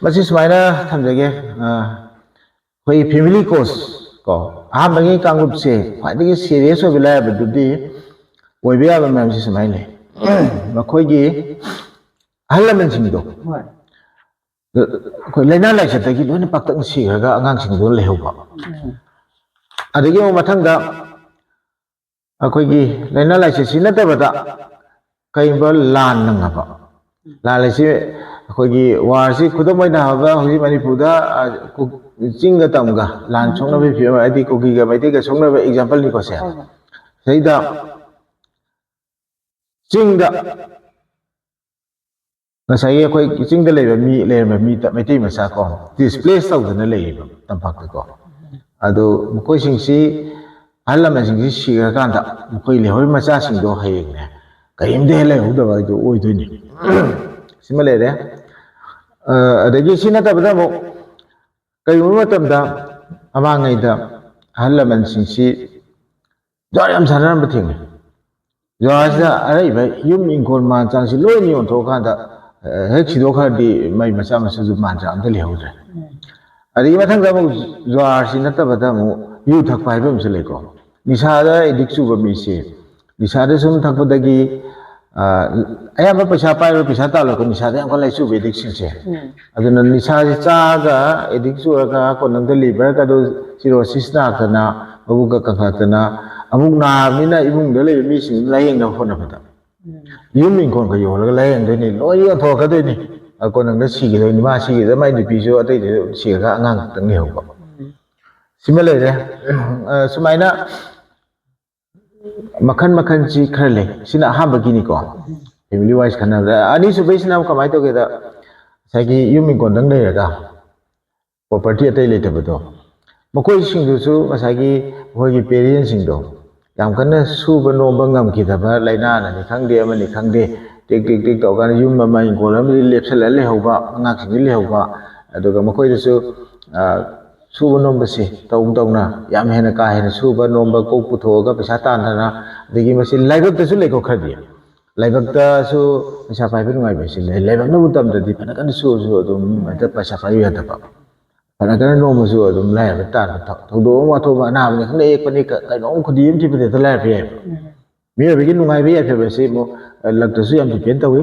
Speaker 1: ꯃꯁꯤ ꯁꯨꯃꯥꯏꯅ ꯊꯝꯖꯒꯦ ꯑꯩꯈꯣꯏ ꯐꯦꯃꯤꯂꯤ ꯀꯣꯁ ꯀꯣ ꯑꯍꯥꯟꯕꯒꯤ ꯀꯥꯡꯂꯨꯞꯁꯦ ꯈ꯭ꯋꯥꯏꯗꯒꯤ ꯁꯦꯔꯤꯌꯁ ꯑꯣꯏꯕ ꯂꯥꯏꯔꯕꯗꯨꯗꯤ ꯑꯣꯏꯕ ꯌꯥꯕ ꯃꯔꯝꯁꯤ ꯁꯨꯃꯥꯏꯅ ꯂꯩ ꯃꯈꯣꯏꯒꯤ ꯑꯍꯜ ꯂꯃꯟꯁꯤꯡꯗꯣ ꯑꯩꯈꯣই ꯂꯥꯏꯅꯥ ꯂꯥꯏꯆꯠꯇꯒꯤ ꯂꯣꯏꯅ ꯄꯥꯛꯇꯛꯅ ꯁꯤꯈ꯭ꯔꯒ ꯑꯉꯥꯡꯁꯤꯡꯗꯣ ꯂꯩꯍꯧꯕ ꯑꯗꯒꯤ ꯑꯃꯨꯛ ꯃꯊꯪꯗ ꯑꯩꯈꯣꯏꯒꯤ ꯂꯥꯏꯅꯥ ꯂꯥꯏꯆꯠꯁꯤ ꯅꯠꯇꯕꯗ ꯀꯩꯒꯨꯝꯕ ꯂꯥꯟ ꯅꯪꯉꯕ ꯂꯥꯟ ꯍꯥꯏꯁꯤ ꯑꯩꯈꯣꯏꯒꯤ ꯋꯥꯔꯁꯤ ꯈꯨꯗꯝ ꯑꯣꯏꯅ ꯍꯥꯏꯔꯕꯗ ꯍꯧꯖꯤꯛ ꯃꯅꯤꯄꯨꯔꯗ ꯆꯤꯡꯒ ꯇꯝꯒ ꯂꯥꯟ ꯁꯣꯛꯅꯕꯒꯤ ꯐꯤꯕꯝ ꯍꯥꯏꯗꯤ ꯀꯨꯀꯤꯒ ꯃꯩꯇꯩꯒ ꯁꯣꯛꯅꯕ ꯑꯦꯛꯖꯥꯝꯄꯜꯅꯤꯀꯣ ꯁꯦ ꯁꯤꯗꯩꯗ ꯆꯤꯡꯗ ꯉꯁꯥꯏꯒꯤ ꯑꯩꯈꯣꯏ ꯆꯤꯡꯗ ꯂꯩꯔꯝꯕ ꯃꯤ ꯃꯩꯇꯩ ꯃꯆꯥ ꯀꯣ ꯗꯤꯁꯄ꯭ꯂꯦꯁ ꯇꯧꯗꯅ ꯂꯩꯌꯦꯕ ꯇꯝꯄꯥꯛꯇꯀꯣ ꯑꯗꯨ ꯃꯈꯣꯏꯁꯤꯡꯁꯤ ꯑꯍꯜ ꯂꯃꯟꯁꯤꯡꯁꯤ ꯁꯤꯈ꯭ꯔꯀꯥꯟꯗ ꯃꯈꯣꯏ ꯂꯩꯍꯧꯔꯤꯕ ꯃꯆꯥꯁꯤꯡꯗꯣ ꯍꯌꯦꯡꯅꯦ ꯀꯔꯤꯝꯇ ꯍꯦꯛ ꯂꯩꯍꯧꯗꯕ ꯍꯥꯏꯗꯣ ꯑꯣꯏꯗꯣꯏꯅꯤ ꯁꯤꯃ ꯂꯩꯔꯦ ꯑꯗꯒꯤ ꯁꯤ ꯅꯠꯇꯕꯗ ꯑꯃꯨꯛ ꯀꯔꯤꯒꯨꯝꯕ ꯃꯇꯝꯗ ꯃꯃꯥꯡꯉꯩꯗ ꯑꯍꯜ ꯂꯃꯟꯁꯤꯡꯁꯤ ꯖꯨꯋꯥꯔ ꯌꯥꯝ ꯁꯥꯟꯅꯔꯝꯕ ꯊꯦꯡꯅꯩ ꯖꯨꯋꯥꯔꯁꯤꯗ ꯑꯔꯩꯕ ꯌꯨꯝ ꯏꯪꯈꯣꯜ ꯃꯥꯟ ꯆꯥꯡꯁꯤ ꯂꯣꯏꯅ ꯌꯣꯟꯊꯣꯛꯑꯀꯥꯟꯗ ꯍꯦꯛ ꯁꯤꯗꯣꯛꯈ꯭ꯔꯗꯤ ꯃꯩ ꯃꯆꯥ ꯃꯁꯨꯁꯨ ꯃꯥꯟꯖꯥ ꯑꯝꯇ ꯂꯩꯍꯧꯗ꯭ꯔꯦ ꯑꯗꯒꯤ ꯃꯊꯪꯗ ꯑꯃꯨꯛ ꯖꯨꯋꯥꯔꯁꯤ ꯅꯠꯇꯕꯗ ꯑꯃꯨꯛ ꯌꯨ ꯊꯛꯄ ꯍꯥꯏꯕ ꯑꯃꯁꯨ ꯂꯩꯀꯣ ꯅꯤꯁꯥꯗ ꯑꯦꯗꯤꯛ ꯆꯨꯕ ꯃꯤꯁꯦ ꯅꯤꯁꯥꯗ ꯁꯨꯝ ꯊꯛꯄꯗꯒꯤ ꯑꯌꯥꯝꯕ ꯄꯩꯁꯥ ꯄꯥꯏꯔꯣ ꯄꯩꯁꯥ ꯇꯥꯜꯂꯣꯀꯣ ꯅꯤꯁꯥꯗ ꯌꯥꯝ ꯀꯟꯅ ꯂꯩꯆꯨꯕ ꯑꯦꯗꯤꯛꯁꯤꯡꯁꯦ ꯑꯗꯨꯅ ꯅꯤꯁꯥꯁꯤ ꯆꯥꯔꯒ ꯑꯦꯗꯤꯛ ꯆꯨꯔꯒ ꯀꯣꯟꯅꯪꯗ ꯂꯤꯚꯔꯒꯗꯣ ꯁꯤꯔꯣꯁꯤꯁ ꯂꯥꯛꯇꯅ ꯃꯕꯨꯛꯀ ꯀꯟꯈꯠꯇꯅ ꯑꯃꯨꯛ ꯅꯥꯕꯅꯤꯅ ꯏꯃꯨꯡꯗ ꯂꯩꯕ ꯃꯤꯁꯤꯡ ꯂꯥꯏꯌꯦꯡꯅꯕ ꯍꯣꯠꯅꯕꯗ ꯌꯨꯝ ꯏꯪꯈꯣꯜꯒ ꯌꯣꯜꯂꯒ ꯂꯥꯏꯌꯦꯡꯗꯣꯏꯅꯤ ꯂꯣꯏ ꯌꯣꯟꯊꯣꯛꯀꯗꯣꯏꯅꯤ ꯀꯣꯟꯅꯪꯗ ꯁꯤꯈꯤꯗꯣꯏꯅꯤ ꯃꯥ ꯁꯤꯈꯤꯗ ꯃꯥꯏ ꯅꯨꯄꯤꯁꯨ ꯑꯇꯩꯗ ꯁꯤꯔꯒ ꯑꯉꯥꯡ ꯈꯛꯇꯪ ꯂꯩꯍꯧꯕ ꯁꯤꯃ ꯂꯩꯔꯦ ꯁꯨꯃꯥꯏꯅ ꯃꯈꯜ ꯃꯈꯜꯁꯤ ꯈꯔ ꯂꯩ ꯁꯤꯅ ꯑꯍꯥꯟꯕꯒꯤꯅꯤꯀꯣ ꯐꯦꯃꯤꯂꯤ ꯋꯥꯏꯁ ꯈꯟꯅꯕꯗ ꯑꯅꯤꯁꯨꯕꯩꯁꯤꯅ ꯀꯃꯥꯏꯅ ꯇꯧꯒꯦꯗ ꯉꯁꯥꯏꯒꯤ ꯌꯨꯝ ꯏꯪꯈꯣꯜꯗꯪ ꯂꯩꯔꯒ ꯄ꯭ꯔꯣꯄꯔꯇꯤ ꯑꯇꯩ ꯂꯩꯇꯕꯗꯣ ꯃꯈꯣꯏꯁꯤꯡꯗꯨꯁꯨ ꯉꯁꯥꯏꯒꯤ ꯃꯈꯣꯏꯒꯤ ꯄꯦꯔꯦꯟꯁꯤꯡꯗꯣ ꯌꯥꯝ ꯀꯟꯅ ꯁꯨꯕ ꯅꯣꯝꯕ ꯉꯝꯈꯤꯗꯕ ꯂꯥꯏꯅꯥꯅꯅꯤ ꯈꯪꯗꯦ ꯑꯃꯅꯤ ꯈꯪꯗꯦ ꯇꯦꯛ ꯇꯦꯛ ꯇꯦꯛ ꯇꯧꯔꯀꯥꯟꯗ ꯌꯨꯝ ꯑꯃ ꯏꯪꯈꯣꯜ ꯑꯃꯗꯤ ꯂꯦꯞꯁꯜꯂꯒ ꯂꯩꯍꯧꯕ ꯑꯉꯥꯡꯁꯤꯡꯗꯤ ꯂꯩꯍꯧꯕ ꯑꯗꯨꯒ ꯃꯈꯣꯏꯗꯁꯨ ꯁꯨꯕ ꯅꯣꯝꯕꯁꯤ ꯇꯧꯅ ꯌꯥꯝ ꯍꯦꯟꯅ ꯀꯥ ꯍꯦꯟꯅ ꯁꯨꯕ ꯅꯣꯝꯕ ꯀꯣꯛ ꯄꯨꯊꯣꯛꯑꯒ ꯄꯩꯁꯥ ꯇꯥꯟꯗꯅ ꯑꯗꯒꯤ ꯃꯁꯤ ꯂꯥꯏꯕꯛꯇꯁꯨ ꯂꯩꯀꯣ ꯈꯔꯗꯤ ꯂꯥꯏꯕꯛꯇꯁꯨ ꯄꯩꯁꯥ ꯄꯥꯏꯕ ꯅꯨꯡꯉꯥꯏꯕ ꯍꯥꯏꯁꯤ ꯂꯩ ꯂꯥꯏꯕꯛꯅꯕꯨ ꯇꯝꯗ꯭ꯔꯗꯤ ꯐꯅ ꯀꯟꯅ ꯁꯨꯔꯁꯨ ꯑꯗꯨꯝ ꯍꯦꯛꯇ ꯄꯩꯁꯥ ꯄꯥꯏꯕ ꯌꯥꯗꯕ Kadang-kadang nomor su adum lai betan thau do ma tho ma na ne khne ek pani ka no khudi im thi pete tala phe mi ba begin nungai be ya phe ba se mo lag ta su yam ti pen tawi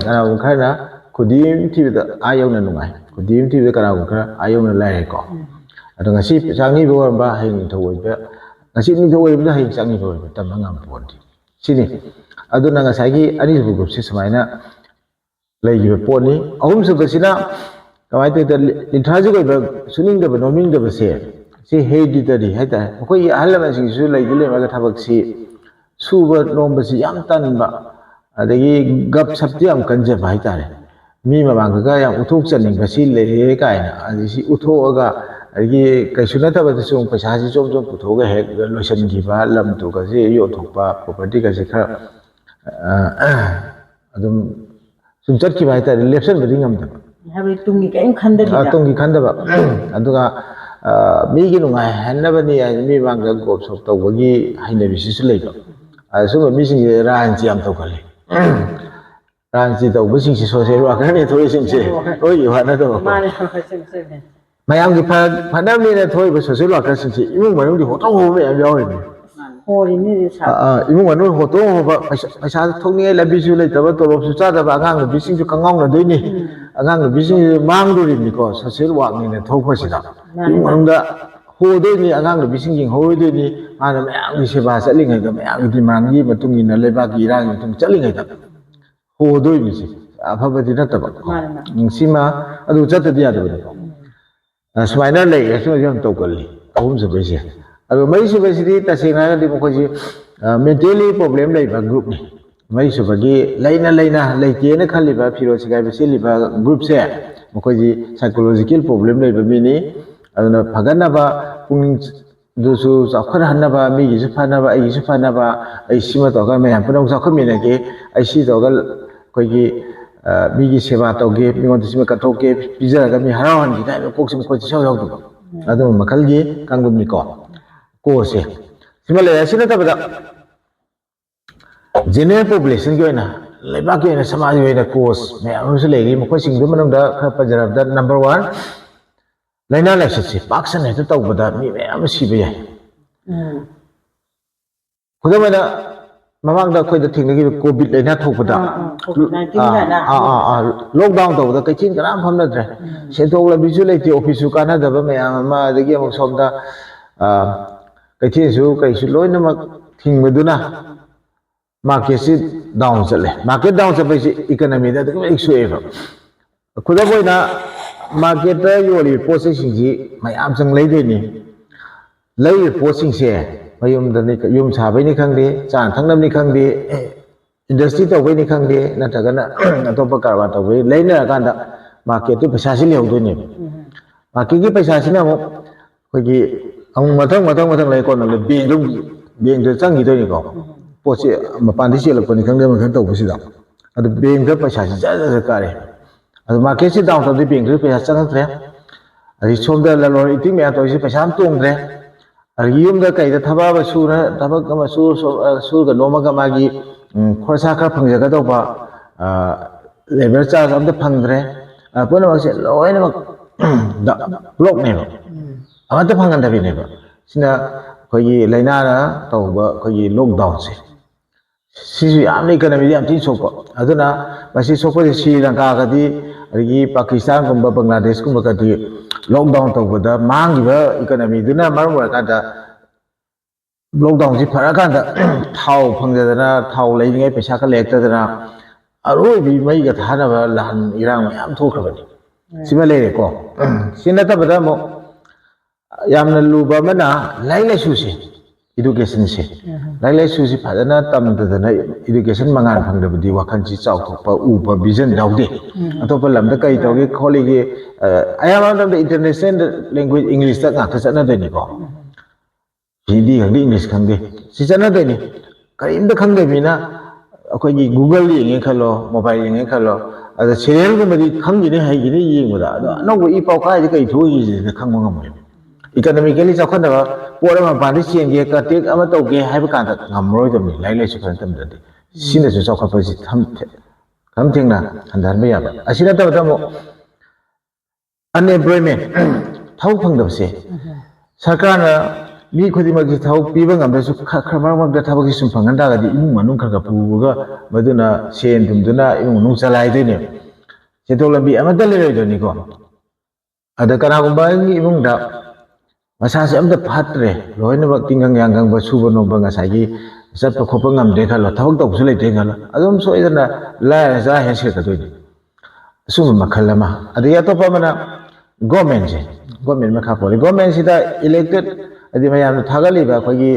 Speaker 1: ana un kha na khudi im thi pete ayau na nungai khudi im thi pete kana un kha ayau na lai ko ado ngasi sangi bo ba haing thawoi ba ngasi ni thawoi ba haing sangi bo tam ngam pon ti sini ado na ngasai gi ani bu group se samaina lai gi pon ni ahum su ba sina Kawai tu literature ko suning da noming da se si hereditary hai ta ko ya halama sing su lai gile ma ka thabak si su ba nom ba si yam tan ba adagi gap sap ti am kan je bai ta re mi ma bang ka ya uthok chaning ba si le kai na adi si utho aga adagi kai su na ta ba su paisa si chom chom putho ga he lotion gi ba lam tu ka si yo thok ba property ka si kha adum sum chat ki bai ta election ba ding am ta
Speaker 2: Habi tungi ka em khanda di
Speaker 1: tungi khanda ba aduga mi gi nungai hanna ba ni mi bang ga gop sok taw gi haina bi si lei ba so mi sing ran ji am taw khale ran ji taw bi sing si so se ro ka ni thoi sing se oi yo hana to
Speaker 2: ma ne sim sim
Speaker 1: mayam gi pha na mi ne thoi ba so se ro ka sing si imung ma nong di ho taw ho me am yaw ni
Speaker 2: ho ri ni sa
Speaker 1: imung ma nong ho to ho ba paisa thong ni la bi su lei ta ba to lo su cha da ba ngang bi sing ju ka ngong na doi ni angang bi sing mang do ri ni ko so se wa ni ne thau pha si da imung da ho doi ni angang bi sing jing ho doi ni ma na mayam gi se ba sa li ngai da mayam gi mang gi ma tung ni na le ba gi ra ni tung cha li ngai da ho doi ni si a pha ba di na ta ba si ma adu cha ta di ya da ba smaina le ya so yam to ko li ahum se be si adu mai si be si di ta se na di mo ko si mentally problem lai ba group ni mai su ba gi laina lai ke na khali ba phiro sigai ba seli ba group se mo ko ji psychological problem lai ba mi ni aduna phagana ba pung du su zakhar hanna ba mi gi su phana ba ai su phana ba ai sima to ga me han punong zakhar mi na ke ai si to ga ko gi mi gi seba to ge mi ngon sima ka to ke pizza ga mi harawan gi dai ko sim ko chi saw yaw du adu makal gi kangum ni ko se sima le sina ta ba general population ko na leba ke na samaj we na cause me am se legi mo ko sing du manung da kha pajarab da number 1 laina la se paksan he ta ba da mi me am si ba yai khoda ma na mamang da khoi da thing gi covid laina thok ba da lockdown to da kai chin karam pham na dre se thok la bi su le ti office ka na da ba me am ma da gi mo som da kai thi su kai su loi na ma thing ma du na market si down chale market down cha bai economy da ko issue e khuda boi na market ta yo li processing ji mai am sang lai de ni lai processing se mayum da ni yum cha bai ni khang de chan thang nam ni khang de industry to bai ni khang de na ta ga na atop ka ba to bai lai na ka da market tu paisa si leu de ni market gi paisa si na mo ko gi ang mathang lai ko na le beng de chang gi de ni ko po che ma pan di che la ko ni khang de ma khang to bu si da adu beng de paisa si ja ka re adu market si down to di beng de paisa chang tre adi chom da la lo iting me to si paisa am tong tre adi yum da kai da thaba ba su na thaba ka ma su ga no ma ga ma gi khorsa kha phang ja ga do ba labor charge am da phang tre po na ma se loi na ma da block ne ba ama da phang an da bi ne ba sina ko gi laina na to ba ko gi lockdown se si am ni economy am tin so ko aduna ba si so ko si Lanka ga di agi Pakistan ko ba Bangladesh ko ba ka di lockdown to ba da mang gi ba economy duna mar ma ka da lockdown si phara ka da thau phang da na thau lai ngai paisa ka lek ta da aroi bi mai ga thana ba lan irang ma am thok ba ni sima le ko sina ta ba da mo yamna lu ba mana lai lai su si education se lai lai su si phadana tam da na education mangan phang da bi wa khan chi chau thok pa u pa vision daw de atop lam da kai to ge kholi ge ayam am da international language english ta ka chana de ni ko hindi khang english khang de si chana de ni karim da khang de bi na akoi gi google li nge khalo mobile nge khalo ada serial ko mari khang gi ne hai gi ne ying da no go i pau ka ji kai thu gi de khang ngam mo economically cha khon da po ma ban di chen ge ka tek ama to ge hai ba ka da ngam roi da mi lai lai su khan tam da de sin da su cha kha pa ji tham thing na han dan ba ya ba asina ta mo unemployment ꯊꯕꯛ ꯐꯪꯗꯕꯁꯦ ꯁꯔꯀꯥꯔꯅ ꯃꯤ ꯈꯨꯗꯤꯡꯃꯛꯀꯤ ꯊꯕꯛ ꯄꯤꯕ ꯉꯝꯗ꯭ꯔꯁꯨ ꯈꯔ ꯃꯔꯛꯇ ꯊꯕꯛꯁꯤ ꯁꯨꯝ ꯐꯪꯍꯟ ꯇꯥꯔꯒꯗꯤ ꯏꯃꯨꯡ ꯃꯅꯨꯡ ꯈꯔ ꯄꯨꯕꯒ ꯃꯗꯨꯅ ꯁꯦꯟ ꯊꯨꯝꯗꯨꯅ ꯏꯃꯨꯡ ꯃꯅꯨꯡ ꯆꯂꯥꯏꯗꯣꯏꯅꯦꯕ ꯁꯦꯟꯊꯣꯛ ꯂꯝꯕꯤ ꯑꯃꯠꯇ ꯂꯩꯔꯣꯏꯗꯣꯏꯅꯤꯀꯣ ꯑꯗ ꯀꯅꯥꯒꯨꯝꯕ ꯑꯩꯒꯤ ꯏꯃꯨꯡꯗ ꯃꯁꯥꯁꯦ ꯑꯝꯇ ꯐꯠꯇ꯭ꯔꯦ ꯂꯣꯏꯅꯃꯛ ꯇꯤꯡꯒꯪ ꯌꯥꯡꯒꯪꯕ ꯁꯨꯕ ꯅꯣꯝꯕ ꯉꯁꯥꯏꯒꯤ ꯆꯠꯄ ꯈꯣꯠꯄ ꯉꯝꯗ꯭ꯔꯦ ꯈꯜꯂꯣ ꯊꯕꯛ ꯇꯧꯕꯁꯨ ꯂꯩꯇ꯭ꯔꯦ ꯈꯜꯂꯣ ꯑꯗꯨꯝ ꯁꯣꯏꯗꯅ ꯂꯥꯏꯔ ꯆꯔꯥ ꯍꯦꯟ ꯁꯤꯔꯛꯀꯗꯣꯏꯅꯤ ꯑꯁꯨꯝꯕ ꯃꯈꯜ ꯑꯃ ꯑꯗꯒꯤ ꯑꯇꯣꯞꯄ ꯑꯃꯅ ꯒꯣꯔꯃꯦꯟꯁꯦ ꯒꯣꯔꯃꯦꯟ ꯃꯈꯥ ꯄꯣꯜꯂꯤ ꯒꯣꯔꯃꯦꯟꯁꯤꯗ ꯏꯂꯦꯛꯇꯦꯠ ꯍꯥꯏꯗꯤ ꯃꯌꯥꯝꯅ ꯊꯥꯒꯠꯂꯤꯕ ꯑꯩꯈꯣꯏꯒꯤ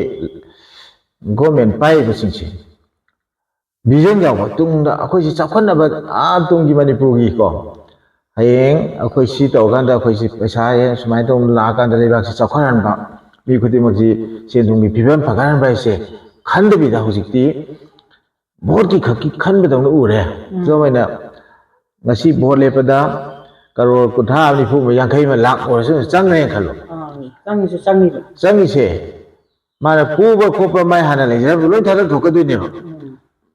Speaker 1: ꯒꯣꯔꯃꯦꯟ ꯄꯥꯏꯔꯤꯕꯁꯤꯡꯁꯦ ꯚꯤꯖꯟ ꯌꯥꯎꯕ ꯇꯨꯡꯗ ꯑꯩꯈꯣꯏꯁꯤ ꯆꯥꯎꯈꯠꯅꯕ ꯇꯨꯡꯒꯤ ꯃꯅꯤꯄꯨꯔꯒꯤꯀꯣ ꯍꯌꯦꯡ ꯑꯩꯈꯣꯏ ꯁꯤ ꯇꯧꯔꯀꯥꯟꯗ ꯑꯩꯈꯣꯏꯁꯤ ꯄꯩꯁꯥ ꯁꯨꯃꯥꯏꯅ ꯇꯧꯅ ꯂꯥꯛꯑꯀꯥꯟꯗ ꯂꯩꯕꯥꯛꯁꯤ ꯆꯥꯎꯈꯠꯍꯟꯕ ꯃꯤ ꯈꯨꯗꯤꯡꯃꯛꯁꯤ ꯁꯦꯟ ꯊꯨꯝꯒꯤ ꯐꯤꯕꯝ ꯐꯒꯠꯍꯟꯕ ꯍꯥꯏꯁꯦ ꯈꯟꯗꯕꯤꯗ ꯍꯧꯖꯤꯛꯇꯤ ꯚꯣꯠꯀꯤ ꯈꯛꯀꯤ ꯈꯟꯕꯗꯧꯅ ꯎꯔꯦ ꯑꯗꯨꯃꯥꯏꯅ ꯉꯁꯤ ꯚꯣꯠ ꯂꯦꯞꯄꯗ ꯀꯔꯣꯔ 30, 40, 50 ꯂꯥꯛ ꯑꯣꯏꯔꯁꯨ ꯆꯪꯉꯦ ꯈꯜꯂꯣ ꯆꯪꯉꯤꯁꯦ ꯃꯥꯅ ꯄꯨꯕ ꯈꯣꯠꯄ ꯃꯥꯏ ꯍꯥꯟꯅ ꯂꯩꯖꯔꯕ ꯂꯣꯏ ꯊꯥꯗꯣꯛ ꯊꯣꯛꯀꯗꯣꯏꯅꯦꯕ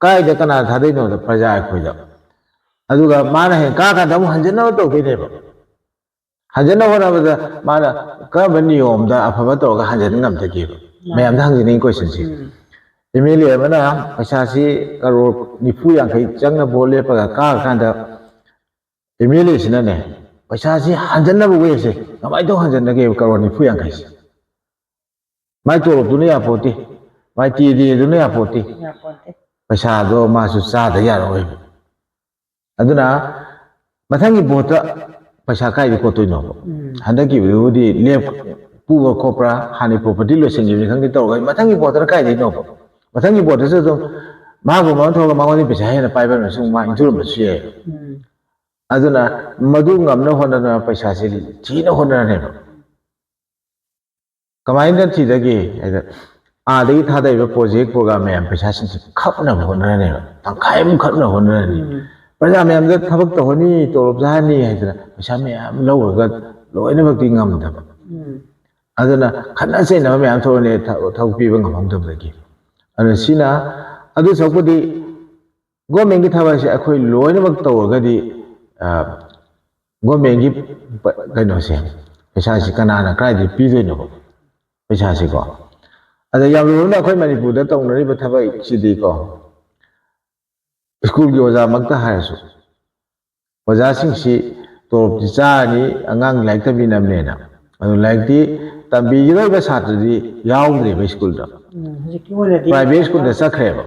Speaker 1: ꯀꯥꯏꯗ ꯀꯅꯥ ꯊꯥꯗꯣꯏꯅꯣꯗ ꯄ꯭ꯔꯖꯥ ꯑꯩꯈꯣꯏꯗ ꯑꯗꯨꯒ ꯃꯥꯅ ꯍꯦꯛ ꯀꯥꯀꯥꯟꯗ ꯑꯃꯨꯛ ꯍꯟꯖꯟꯅꯕ ꯇꯧꯗꯣꯏꯅꯦꯕ ꯍꯟꯖꯟꯅꯕ ꯍꯣꯠꯅꯕꯗ ꯃꯥꯅ ꯀꯔꯝꯕ ꯅꯤꯌꯣꯝꯗ ꯑꯐꯕ ꯇꯧꯔꯒ ꯍꯟꯖꯟ ꯉꯝꯗꯒꯦꯕ ꯃꯌꯥꯝꯗ ꯍꯪꯖꯅꯤꯡꯉꯤ ꯀꯣꯏꯁꯟꯁꯦ MLA ꯑꯃꯅ ꯄꯩꯁꯥꯁꯤ ꯀꯔꯣꯔ 40, 50 ꯆꯪꯅ ꯚꯣꯠ ꯂꯦꯞꯄꯒ ꯀꯥꯔꯀꯥꯟꯗ MLA ꯁꯤꯅꯅꯦ ꯄꯩꯁꯥꯁꯤ ꯍꯟꯖꯟꯅꯕ ꯋꯦꯁꯦ ꯀꯃꯥꯏꯅ ꯇꯧ ꯍꯟꯖꯟꯅꯒꯦꯕ ꯀꯔꯣꯔ 40, 50ꯁꯦ ꯃꯥꯏ ꯇꯣꯂꯣꯞꯇꯨꯅ ꯌꯥꯄꯣꯠꯇꯦ ꯃꯥꯏ ꯇꯦꯗꯦꯗꯨꯅ ꯌꯥꯄꯣꯠꯇꯦ ꯄꯩꯁꯥꯗꯣ ꯃꯥꯁꯨ ꯆꯥꯗ ꯌꯥꯔꯣꯏꯕ ꯑꯗꯨꯅ ꯃꯊꯪꯒꯤ ꯚꯣꯠꯇ ꯄꯩꯁꯥ ꯀꯥꯏꯗ ꯀꯣꯠꯇꯣꯏꯅꯣꯕ ꯍꯟꯗꯛꯀꯤꯕꯨꯗꯤ ꯂꯦꯞ ꯄꯨꯕ ꯈꯣꯠꯄ꯭ꯔꯥ ꯍꯥꯟꯅ ꯄ꯭ꯔꯣꯄꯔꯇꯤ ꯂꯣꯏꯁꯤꯟꯈꯤꯕꯅꯤ ꯈꯪꯗꯦ ꯇꯧꯔꯒ ꯃꯊꯪꯒꯤ ꯚꯣꯠꯇꯅ ꯀꯥꯏꯗꯩꯅꯣꯕ ꯃꯊꯪꯒꯤ ꯚꯣꯠꯇꯁꯨ ꯑꯗꯨꯝ ꯃꯥꯕꯨ ꯃꯃꯥꯡ ꯊꯣꯛꯑꯒ ꯃꯉꯣꯟꯗ ꯄꯩꯁꯥ ꯍꯦꯟꯅ ꯄꯥꯏꯕ ꯑꯃꯁꯨ ꯃꯥ ꯏꯟꯊꯨꯔꯝꯕꯁꯨ ꯌꯥꯏ ꯑꯗꯨꯅ ꯃꯗꯨ ꯉꯝꯅ ꯍꯣꯠꯅꯗꯅ ꯄꯩꯁꯥꯁꯤ ꯊꯤꯅ ꯍꯣꯠꯅꯔꯅꯦꯕ ꯀꯃꯥꯏꯅ ꯊꯤꯗꯒꯦ ꯍꯥꯏꯗ ꯑꯥꯗꯒꯤ ꯊꯥꯗꯔꯤꯕ ꯄ꯭ꯔꯣꯖꯦꯛ ꯄ꯭ꯔꯣꯒ꯭ꯔꯥꯝ ꯃꯌꯥꯝ ꯄꯩꯁꯥꯁꯤꯡꯁꯤ ꯈꯞꯅꯕ ꯍꯣꯠꯅꯔꯅꯦꯕ ꯇꯪꯈꯥꯏꯃꯨꯛ ꯈꯞꯅꯕ ꯍꯣꯠꯅꯔꯅꯤ ꯄ꯭ꯔꯖꯥ ꯃꯌꯥꯝꯗ ꯊꯕꯛ ꯇꯧꯍꯟꯅꯤ ꯇꯣꯂꯣꯞ ꯆꯥꯍꯟꯅꯤ ꯍꯥꯏꯗꯅ ꯄꯩꯁꯥ ꯃꯌꯥꯝ ꯂꯧꯔꯒ ꯂꯣꯏꯅꯃꯛꯇꯤ ꯉꯝꯗꯕ ꯑꯗꯨꯅ ꯈꯠꯅ ꯆꯩꯅꯕ ꯃꯌꯥꯝ ꯊꯣꯛꯑꯅꯤ ꯊꯕꯛ ꯄꯤꯕ ꯉꯝꯍꯧꯗꯕꯗꯒꯤ ꯑꯗꯨꯅ ꯁꯤꯅ ꯑꯗꯨ ꯁꯔꯨꯛꯄꯨꯗꯤ ꯒꯣꯔꯃꯦꯟꯒꯤ ꯊꯕꯛꯁꯦ ꯑꯩꯈꯣꯏ ꯂꯣꯏꯅꯃꯛ ꯇꯧꯔꯒꯗꯤ ꯒꯣꯔꯃꯦꯟꯒꯤ ꯀꯩꯅꯣꯁꯦ ꯄꯩꯁꯥꯁꯤ ꯀꯅꯥꯅ ꯀꯗꯥꯏꯗꯒꯤ ꯄꯤꯗꯣꯏꯅꯣꯕ ꯄꯩꯁꯥꯁꯤꯀꯣ ꯑꯗ ꯌꯥꯝ ꯂꯨꯅ ꯑꯩꯈꯣꯏ ꯃꯅꯤꯄꯨꯔꯗ ꯇꯧꯅꯔꯤꯕ ꯊꯕꯛꯁꯤꯗꯤꯀꯣ ꯁ꯭ꯀꯨꯜꯒꯤ ꯑꯣꯖꯥꯃꯛꯇ ꯍꯥꯏꯔꯁꯨ ꯑꯣꯖꯥꯁꯤꯡꯁꯤ ꯇꯣꯂꯣꯞꯇꯤ ꯆꯥꯔꯅꯤ ꯑꯉꯥꯡ ꯂꯥꯏꯔꯤꯛ ꯇꯝꯕꯤꯅꯕꯅꯦꯅ ꯑꯗꯨ ꯂꯥꯏꯔꯤꯛꯇꯤ ꯇꯝꯕꯤꯒꯗꯧꯔꯤꯕ ꯁꯥꯇ꯭ꯔꯗꯤ ꯌꯥꯎꯗ꯭ꯔꯦꯕ ꯁ꯭ꯀꯨꯜꯗ ꯄ꯭ꯔꯥꯏꯚꯦꯠ ꯁ꯭ꯀꯨꯜꯗ ꯆꯠꯈ꯭ꯔꯦꯕ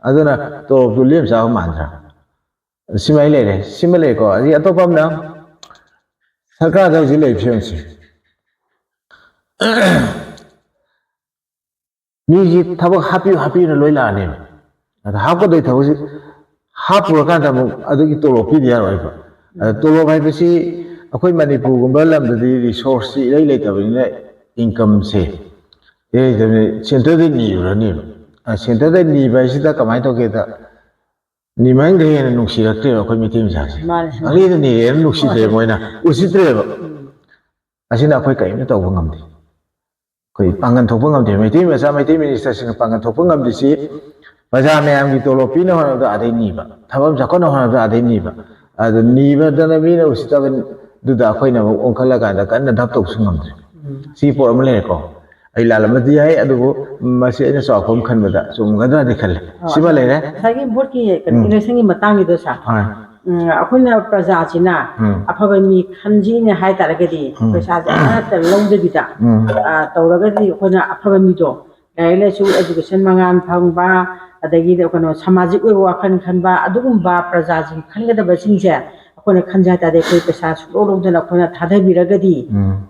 Speaker 1: ꯑꯗꯨꯅ ꯇꯣꯂꯣꯞꯇꯨ ꯂꯦꯝ ꯆꯥꯕ ꯃꯥꯟꯗ꯭ꯔꯥ ꯁꯤꯃꯥꯏ ꯂꯩꯔꯦ ꯁꯤꯃ ꯂꯩꯀꯣ ꯑꯗꯒꯤ ꯑꯇꯣꯞꯄ ꯑꯃꯅ ꯁꯔꯀꯥꯔꯗ ꯍꯧꯖꯤꯛ ꯂꯩꯔꯤꯕ ꯐꯤꯕꯝꯁꯦ ꯃꯤꯁꯤ ꯊꯕꯛ ꯍꯥꯞꯄꯤꯌꯨꯅ ꯂꯣꯏ ꯂꯥꯛꯑꯅꯦꯕ ꯑꯗ ꯍꯥꯞꯀꯗꯣꯏ ꯊꯕꯛꯁꯤ ꯍꯥꯞꯄꯨꯔꯀꯥꯟꯗ ꯑꯃꯨꯛ ꯑꯗꯨꯒꯤ ꯇꯣꯂꯣꯞ ꯄꯤꯗ ꯌꯥꯔꯣꯏꯕ ꯑꯗ ꯇꯣꯂꯣꯞ ꯍꯥꯏꯕꯁꯤ ꯑꯩꯈꯣꯏ ꯃꯅꯤꯄꯨꯔꯒꯨꯝꯕ ꯂꯝꯗꯗꯤ ꯔꯤꯁꯣꯔꯁꯁꯤ ꯏꯔꯩ ꯂꯩꯇꯕꯅꯤꯅ ꯏꯟꯀꯝꯁꯦ ꯏꯔꯩ ꯂꯩꯇꯕꯅꯤꯅ ꯁꯦꯟꯇꯔꯗꯩ ꯅꯤꯔꯨꯔꯅꯦꯕ ꯁꯦꯟꯇꯔꯗꯩ ꯅꯤꯕ ꯍꯥꯏꯁꯤꯗ ꯀꯃꯥꯏꯅ ꯇꯧꯒꯦꯗ ꯅꯤꯃꯟꯈꯩ ꯍꯦꯟꯅ ꯅꯨꯡꯁꯤꯔꯛꯇ꯭ꯔꯦꯕ ꯑꯩꯈꯣꯏ ꯃꯩꯇꯩ ꯃꯆꯥꯁꯦ ꯑꯪꯒꯤꯗ ꯅꯤꯔꯦꯅ ꯅꯨꯡꯁꯤꯗ꯭ꯔꯦꯕ ꯃꯣꯏꯅ ꯎꯁꯤꯠꯇ꯭ꯔꯦꯕ ꯑꯁꯤꯅ ꯑꯩꯈꯣꯏ ꯀꯔꯤꯝꯇ ꯇꯧꯕ ꯉꯝꯗꯦ ꯑꯩꯈꯣꯏ ꯄꯥꯡꯒꯟ ꯊꯣꯛꯄ ꯉꯝꯗꯦ ꯃꯩꯇꯩ ꯃꯆꯥ ꯃꯩꯇꯩ ꯃꯤꯅꯤꯁꯇꯔꯁꯤꯡꯅ ꯄꯥꯡꯒꯟ ꯊꯣꯛꯄ ꯉꯝꯗ꯭ꯔꯤꯁꯤ ꯄ꯭ꯔꯖꯥ ꯃꯌꯥꯝꯒꯤ ꯇꯣꯂꯣꯞ ꯄꯤꯅ ꯍꯣꯠꯅꯕꯗ ꯑꯗꯩ ꯅꯤꯕ ꯊꯕꯛ ꯆꯥꯎꯈꯠꯅ ꯍꯣꯠꯅꯕꯗ ꯑꯗꯩ ꯅꯤꯕ ꯑꯗꯨ ꯅꯤꯕꯗꯅ ꯃꯤꯅ ꯎꯁꯤꯠꯇꯕꯗꯨꯗ ꯑꯩꯈꯣꯏꯅ ꯑꯃꯨꯛ ꯑꯣꯟꯈꯠꯂꯀꯥꯟꯗ ꯀꯟꯅ ꯙꯞ ꯇꯧꯕꯁꯨ ꯉꯝꯗ꯭ꯔꯦ ꯁꯤ ꯄꯣꯠ ꯑꯃ ꯂꯩꯔꯦꯀꯣ ꯑꯩ ꯂꯥꯜꯂꯝꯕꯗꯤ ꯌꯥꯏ ꯑꯗꯨꯕꯨ ꯃꯁꯤ ꯑꯩꯅ ꯆꯥꯎꯔꯥꯛꯄ ꯑꯃ ꯈꯟꯕꯗ ꯆꯨꯝꯒꯗ꯭ꯔꯗꯤ ꯈꯜꯂꯦ ꯁꯤꯃ ꯂꯩꯔꯦ
Speaker 2: ꯉꯁꯥꯏꯒꯤ ꯚꯣꯠꯀꯤ ꯏꯂꯦꯛꯁꯟꯒꯤ ꯃꯇꯥꯡꯒꯤꯗꯣ ꯁꯥꯔ ꯑꯩꯈꯣꯏꯅ ꯄ꯭ꯔꯖꯥꯁꯤꯅ ꯑꯐꯕ ꯃꯤ ꯈꯟꯖꯤꯅ ꯍꯥꯏꯇꯥꯔꯒꯗꯤ ꯄꯩꯁꯥꯁꯦ ꯑꯃꯠꯇ ꯂꯧꯗꯕꯤꯗ ꯇꯧꯔꯒꯗꯤ ꯑꯩꯈꯣꯏꯅ ꯑꯐꯕ ꯃꯤꯗꯣ ꯂꯥꯏꯔꯤꯛ ꯂꯥꯏꯁꯨ ꯑꯦꯖꯨꯀꯦꯁꯟ ꯃꯉꯥꯜ ꯐꯪꯕ ꯑꯗꯒꯤꯗꯤ ꯀꯩꯅꯣ ꯁꯃꯥꯖꯤꯛ ꯑꯣꯏꯕ ꯋꯥꯈꯜ ꯈꯟꯕ ꯑꯗꯨꯒꯨꯝꯕ ꯄ꯭ꯔꯖꯥꯁꯤꯡ ꯈꯟꯒꯗꯕꯁꯤꯡꯁꯦ ꯑꯩꯈꯣꯏꯅ ꯈꯟꯖ ꯇꯥꯔꯗꯤ ꯑꯩꯈꯣꯏ ꯄꯩꯁꯥ ꯁꯨꯛꯂꯧ ꯂꯧꯗꯅ ꯑꯩꯈꯣꯏꯅ ꯊꯥꯗꯕꯤꯔꯒꯗꯤ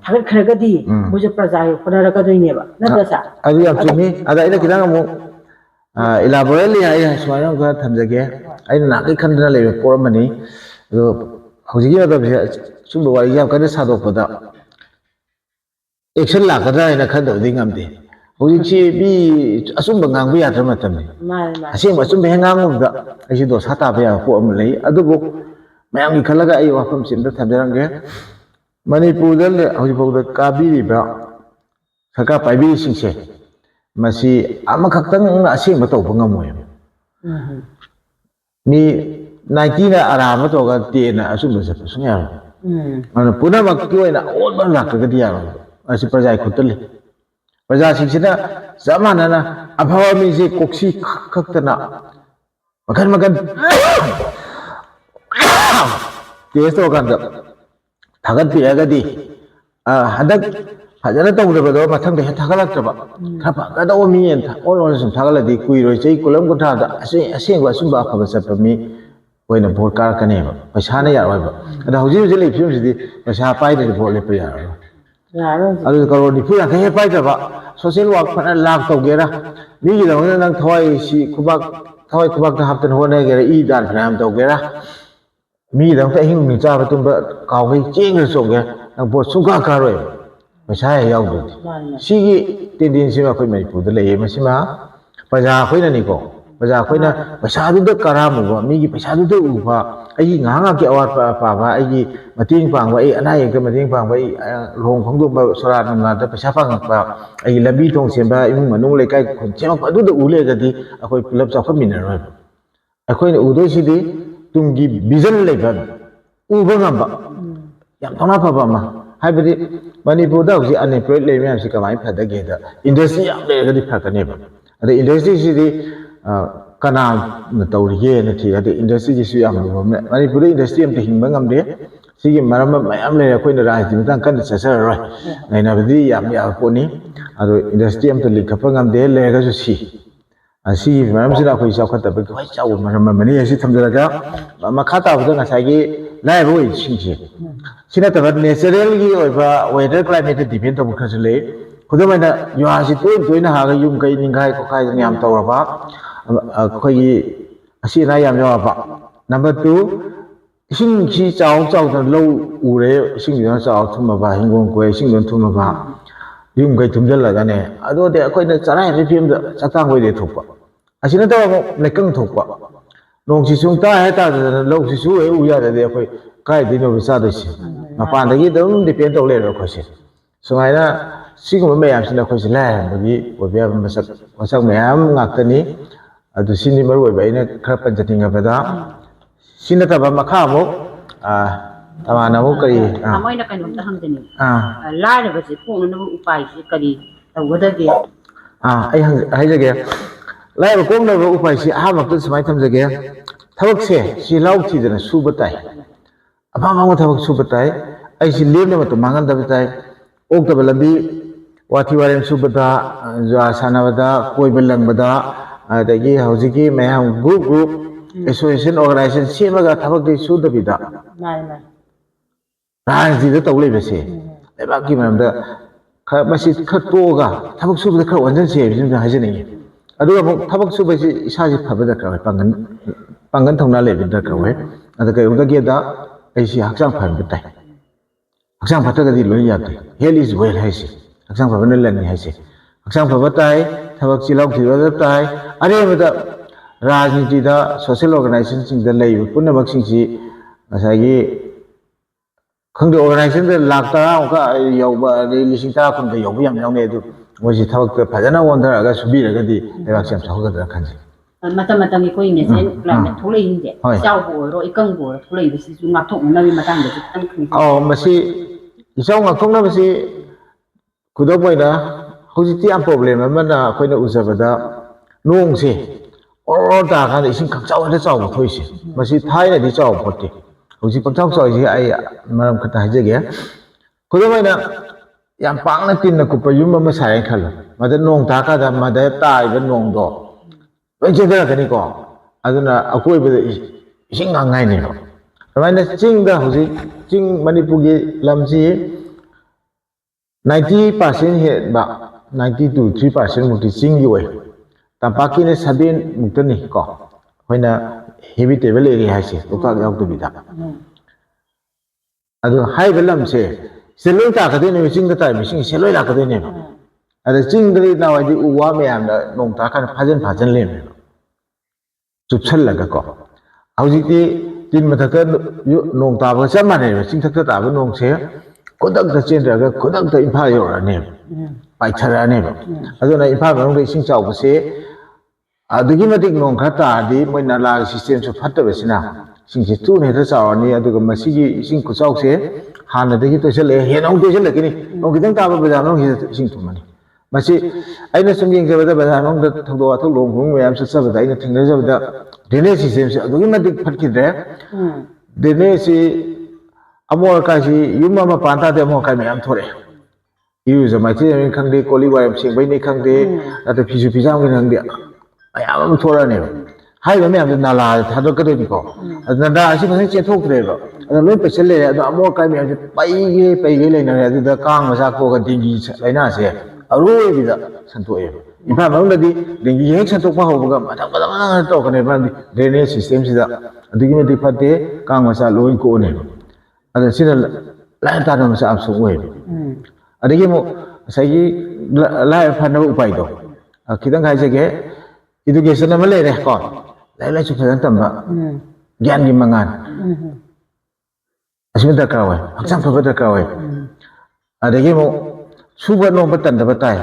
Speaker 2: ꯊꯥꯒꯠꯈ꯭ꯔꯒꯗꯤ ꯃꯣꯏꯁꯦ ꯄ꯭ꯔꯖꯥꯒꯤ ꯍꯣꯠꯅꯔꯛꯀꯗꯣꯏꯅꯦꯕ ꯅꯠꯇ꯭ꯔ ꯁꯥꯔ
Speaker 1: ꯑꯗꯨ ꯌꯥꯝ ꯆꯨꯝꯃꯤ ꯑꯗ ꯑꯩꯅ ꯈꯤꯇꯪ ꯑꯃꯨꯛ ꯏꯂꯥꯕꯣꯔꯦꯠꯂꯤ ꯑꯩ ꯁꯨꯃꯥꯏꯅ ꯑꯃꯨꯛ ꯊꯝꯖꯒꯦ ꯑꯩꯅ ꯅꯍꯥꯟꯈꯩ ꯈꯟꯗꯅ ꯂꯩꯕ ꯄꯣꯠ ꯑꯃꯅꯤ ꯑꯗꯣ ꯍꯧꯖꯤꯛꯀꯤ ꯃꯇꯝꯁꯦ ꯁꯨꯝꯕ ꯋꯥꯔꯤ ꯌꯥꯝ ꯀꯟꯅ ꯁꯥꯗꯣꯛꯄꯗ ꯑꯦꯛꯁꯟ ꯂꯥꯛꯀꯗ꯭ꯔꯥ ꯍꯥꯏꯅ ꯈꯟꯗꯕꯗꯤ ꯉꯝꯗꯦ ꯍꯧꯖꯤꯛꯁꯤ ꯃꯤ ꯑꯆꯨꯝꯕ ꯉꯥꯡꯕ ꯌꯥꯗ꯭ꯔꯕ ꯃꯇꯝꯅꯤ ꯑꯁꯦꯡꯕ ꯑꯆꯨꯝꯕ ꯍꯦꯛ ꯉꯥꯡꯉꯨꯕꯗ ꯑꯩꯁꯤ ꯗꯣꯁꯥ ꯇꯥꯕ ꯌꯥꯕ ꯄꯣꯠ ꯑꯃ ꯂꯩ ꯑꯗꯨꯕꯨ ꯃꯌꯥꯝꯒꯤ ꯈꯜꯂꯒ ꯑꯩ ꯋꯥꯐꯝꯁꯤ ꯑꯝꯇ ꯊꯝꯖꯔꯝꯒꯦ ꯃꯅꯤꯄꯨꯔꯗ ꯍꯧꯖꯤꯛꯐꯥꯎꯗ ꯀꯥꯕꯤꯔꯤꯕ ꯁꯔꯀꯥꯔ ꯄꯥꯏꯕꯤꯔꯤꯁꯤꯡꯁꯦ ꯃꯁꯤ ꯑꯃꯈꯛꯇꯪꯅ ꯑꯁꯦꯡꯕ ꯇꯧꯕ ꯉꯝꯃꯣꯏꯕ ꯃꯤ 90ꯅ ꯑꯔꯥꯟꯕ ꯇꯧꯔꯒ 10ꯅ ꯑꯆꯨꯝꯕ ꯆꯠꯄ ꯁꯨꯡꯌꯥ ꯌꯥꯔꯣꯏ mana punamak tuina olman lakka dia asi prajai khutali praja siksina zamanana abhawa mi je koksi khaktana makan testo kan thagat pi agadi hadak hajana tawdabado mathang de thagalaktaba thapa kada o mi en on sum thagaladi kuiroi chei kulam kotha da asengwa sumba khaba sapami oina bor kar kaneba paisa na yarwa ba ada hoji hoji le phim sidi paisa pai de bor le pa yarwa alu karo ni pura khe pai da ba social work phana lak taw gera mi gi dang nang thoi si khubak da haptan hone gera I dan phana taw gera mi dang ta hing ni cha ba tum ba kaw ngai ching le song ge nang bor sungka ka roi paisa ya yaw du si gi tin si ma khoi mai pu da le ma si ma paja khoi na ni ko paja khoi na paisa du da karamu ba mi gi paisa du da u ba ai nga ke awat pa ba ai mating pang ba ai anai ke mating pang ba ai long khong du ba sara nam na da paisa pang ba ai lambi thong sem ba imung manung le kai khon chema pa du da u le ga di akoi pulap cha khom min na roi akoi na u do si di tung gi vision le ba u ba ngam ba yam thona pa ba ma hai ba di manipur da ji unemployed le myam si ka mai pha da ge da industry yam le ga di pha ka ne ba ada industry si di kana na tawri ye na thi ade industry ji su yam lo me manipur industry am te hing ba ngam de sigi maram mayam le khoi na raj ji tang kan sa sa roi nai na bidi yam ya po ni ado industry am te lik khapa ngam de le ga su si asi maram sira khoi sa khat ta ba khoi chaw maram mani ya si tham jara ga ma khata bu da sa gi lai bo sing ji sina ta ba natural gi oi ba weather climate depend to bu kha se le khudai mai na yo si toi na ha ga yum kai ning kai ko kai yam taw ra ba khoi asi na yam yo ba number 2ising chi chaw da lo u re ising yo chaw thum ba hingong ko ising don thum ba yum kai thum jal la ga ne ado de khoi na charai re phim da chatang hoi de thuk ba asina ta ba le kang thuk ba nong chi sung ta ha ta lo chi su e u ya de khoi kai de no sa de si ma pan de gi dong depend to le ro khoi si so ngai na si ko me yam sin khoi si la ba gi bo bya ma sak me yam ngak ta ni adu sini maru ba ina khara pan jati nga ba da sina ta ba makha mo tamana mo kari
Speaker 3: amoi na kanom ta hangdani la re ba se phong na upai si kari tawada ge
Speaker 1: ai jage lai ba kom na ba upai si ha mak ta samai tham jage thabak se si lau thi da su ba tai aba ma thabak su ba tai ai si lem na ma to mangan da ba tai ok ta ba lambi wathi warem su ba da ja sana ba da koi ba lang ba da adagi hojiki mayam group association organization semaga thabak de su da bida nai ji da tawle be se eba ki mam da kha basi kha to ga thabak su da kha wanjan se bi da hajani adu ga thabak su ba ji isa ji pha ba da ka pangan thongna le bi da ka we ada ka yong da ge da ai si hakjang phan bi tai hakjang pha ta ga di lo ya de health is well hai si hakjang pha ba ne lan ni hai si hakjang pha ba tai thabak chi lok thi da tai are ba da rajniti da social organization sing da lei punamak sing si asai gi khang de organization da lak ta ka yaw ba lising ta khun da yaw yam yaw ne du mo ji thabak ka phajana won da ga subi ra ga di lak sam sa ga da khan ji
Speaker 3: mata ni ko ine sen climate thole yin de chaw bo ro ikang bo thole bi si su ngap thok na bi matang de tan khri
Speaker 1: masi isau ngap thok na bi si kudok mai da hojiti am problem ma na khoi na usaba da nong se or da kan ising khak chaw da chaw thoi se masi thai na di chaw phote hoji pang chaw chaw ji ai maram khata ha je ge kudok mai na yam pang na tin na ku pa yum ma sai khal ma da nong ta ka da ma da tai ba nong do wen je da ka ni ko aduna akoi ba ising ngai ni ro mai na ching da hoji ching manipur gi lam ji 90% he ba 90 to 3% mukti ching yoi tampaki ne 7 muktani ko hoina habitable area ha se to ka yaw to bi da adu hai balam se seloi ta ka de ne ching da tai mi sing seloi la ka de ne ada ching de na wa ji u wa me am da nong ta kan phajan le me chup chal la ga ko auji ti tin ma thak nong ta ba sa ma ne ching thak ta ba nong se kodak da chen da ga kodak da impa yo ra ne pai thara ne ba aduna impa ma nong de sing chaw ba se adagi matik nong kha ta di moi na la system su phat ta ba sina ꯁꯤꯡꯁꯦ ꯊꯨꯅ ꯍꯦꯛꯇ ꯆꯥꯎꯔꯅꯤ ꯑꯗꯨꯒ ꯃꯁꯤꯒꯤ ꯏꯁꯤꯡ ꯈꯨꯆꯥꯎꯁꯦ ꯍꯥꯟꯅꯗꯒꯤ ꯇꯣꯏꯁꯜꯂꯛꯑꯦ ꯍꯦꯟꯅ ꯑꯃꯨꯛ ꯇꯣꯏꯁꯜꯂꯛꯀꯅꯤ ꯅꯣꯡ ꯈꯤꯇꯪ ꯇꯥꯕ ꯕꯖꯥꯔ ꯃꯅꯨꯡꯁꯤꯗ ꯏꯁꯤꯡ ꯊꯨꯝꯃꯅꯤ ꯃꯁꯤ ꯑꯩꯅ ꯁꯨꯝ ꯌꯦꯡꯖꯕꯗ ꯕꯖꯥꯔ ꯃꯅꯨꯡꯗ ꯊꯧꯗꯣꯛ ꯋꯥꯊꯣꯛ ꯂꯨꯍꯣꯡ ꯈꯣꯡꯗꯣꯡ ꯃꯌꯥꯝ ꯆꯠꯆꯕꯗ ꯑꯩꯅ ꯊꯦꯡꯅꯖꯕꯗ ꯗ꯭ꯔꯦꯅꯦꯖ ꯁꯤꯁꯇꯦꯝꯁꯦ ꯑꯗꯨꯛꯀꯤ ꯃꯇꯤꯛ ꯐꯠꯈꯤꯗ꯭ꯔꯦ ꯗ꯭ꯔꯦꯅꯦꯖꯁꯤ ꯑꯃꯣꯠ ꯑꯀꯥꯏꯁꯤ ꯌꯨꯝ ꯑꯃ ꯄꯥꯟ ꯇꯥꯔꯗꯤ ꯑꯃꯣꯠ ꯑꯀꯥꯏ ꯃꯌꯥꯝ ꯊꯣꯔꯛꯑꯦ ꯏꯔꯨꯖ ꯃꯥꯏꯊꯖꯕꯅꯤ ꯈꯪꯗꯦ ꯀꯣꯜꯂꯤꯛ ꯋꯥꯏꯔꯝ ꯁꯦꯡꯕꯩꯅꯤ ꯈꯪꯗꯦ ꯅꯠꯇ꯭ꯔ ꯐꯤꯁꯨ ꯐꯤꯖꯥꯝꯒꯤꯅꯤ ꯈꯪꯗꯦ ꯃꯌꯥꯝ ꯑꯃ ꯊꯣꯔꯛꯑꯅꯦꯕ ꯍꯥꯏꯔꯤꯕ ꯃꯌꯥꯝꯗꯨ ꯅꯥꯂꯥꯗ ꯊꯥꯗꯣꯛꯀꯗꯣꯏꯅꯤꯀꯣ ꯑꯗꯨ ꯅꯥꯂꯥ ꯑꯁꯤ ꯐꯖꯅ ꯆꯦꯟꯊꯣꯛꯇ꯭ꯔꯦꯕ ꯑꯗꯨ ꯂꯣꯏ ꯄꯩꯁꯜ ꯂꯩꯔꯦ ꯑꯗꯣ ꯑꯃꯣꯠ ꯑꯀꯥꯏ ꯃꯌꯥꯝꯁꯦ ꯄꯩꯒꯩ ꯂꯩꯅꯔꯦ ꯑꯗꯨꯗ ꯀꯥꯡ ꯃꯆꯥ ꯊꯣꯛꯑꯒ ꯗꯦꯡꯒꯤ ꯂꯥꯏꯅꯥꯁꯦ ꯑꯔꯣꯏꯕꯤꯗ ꯁꯟꯇꯣꯛꯑꯦꯕ ꯏꯝꯐꯥꯜ ꯃꯅꯨꯡꯗꯗꯤ ꯗꯦꯡꯒꯤ ꯍꯦꯛ ꯁꯟꯇꯣꯛꯄ ꯍꯧꯕꯒ ꯃꯊꯪ ꯇꯧꯔꯛꯀꯅꯦꯕ ꯃꯔꯝꯗꯤ ꯗ꯭ꯔꯦꯅꯦꯖ ꯁꯤꯁꯇꯦꯝꯁꯤꯗ ꯑꯗꯨꯛꯀꯤ ꯃꯇꯤꯛ ꯐꯠꯇꯦ ꯀꯥꯡ ꯃꯆꯥ ꯂꯣꯏ ꯀꯣꯛꯑꯅꯦꯕ ꯑꯗ ꯁꯤꯅ ꯂꯥꯏꯅ ꯇꯥꯗꯕ ꯃꯆꯥ ꯑꯃꯁꯨ ꯑꯣꯏꯌꯦꯕ ꯑꯗꯒꯤ ꯑꯃꯨꯛ ꯉꯁꯥꯏꯒꯤ ꯂꯥꯏꯔ ꯐꯅꯕ ꯎꯄꯥꯏꯗꯣ ꯈꯤꯇꯪ ꯍꯥꯏꯖꯒꯦ ꯏꯗꯨꯀꯦꯁꯟ ꯑꯃ ꯂꯩꯔꯦ ꯀꯣ ꯂꯥꯏꯔꯤꯛ ꯂꯥꯏꯁꯨ ꯐꯖꯅ ꯇꯝꯕ ꯒ꯭ꯌꯥꯟꯒꯤ ꯃꯉꯥꯜ ꯑꯁꯤꯃ ꯗꯔꯀꯥꯔ ꯑꯣꯏ ꯍꯛꯆꯥꯡ ꯐꯕ ꯗꯔꯀꯥꯔ ꯑꯣꯏ ꯑꯗꯒꯤ ꯑꯃꯨꯛ ꯁꯨꯕ ꯅꯣꯝꯕ ꯇꯟꯗꯕ ꯇꯥꯏ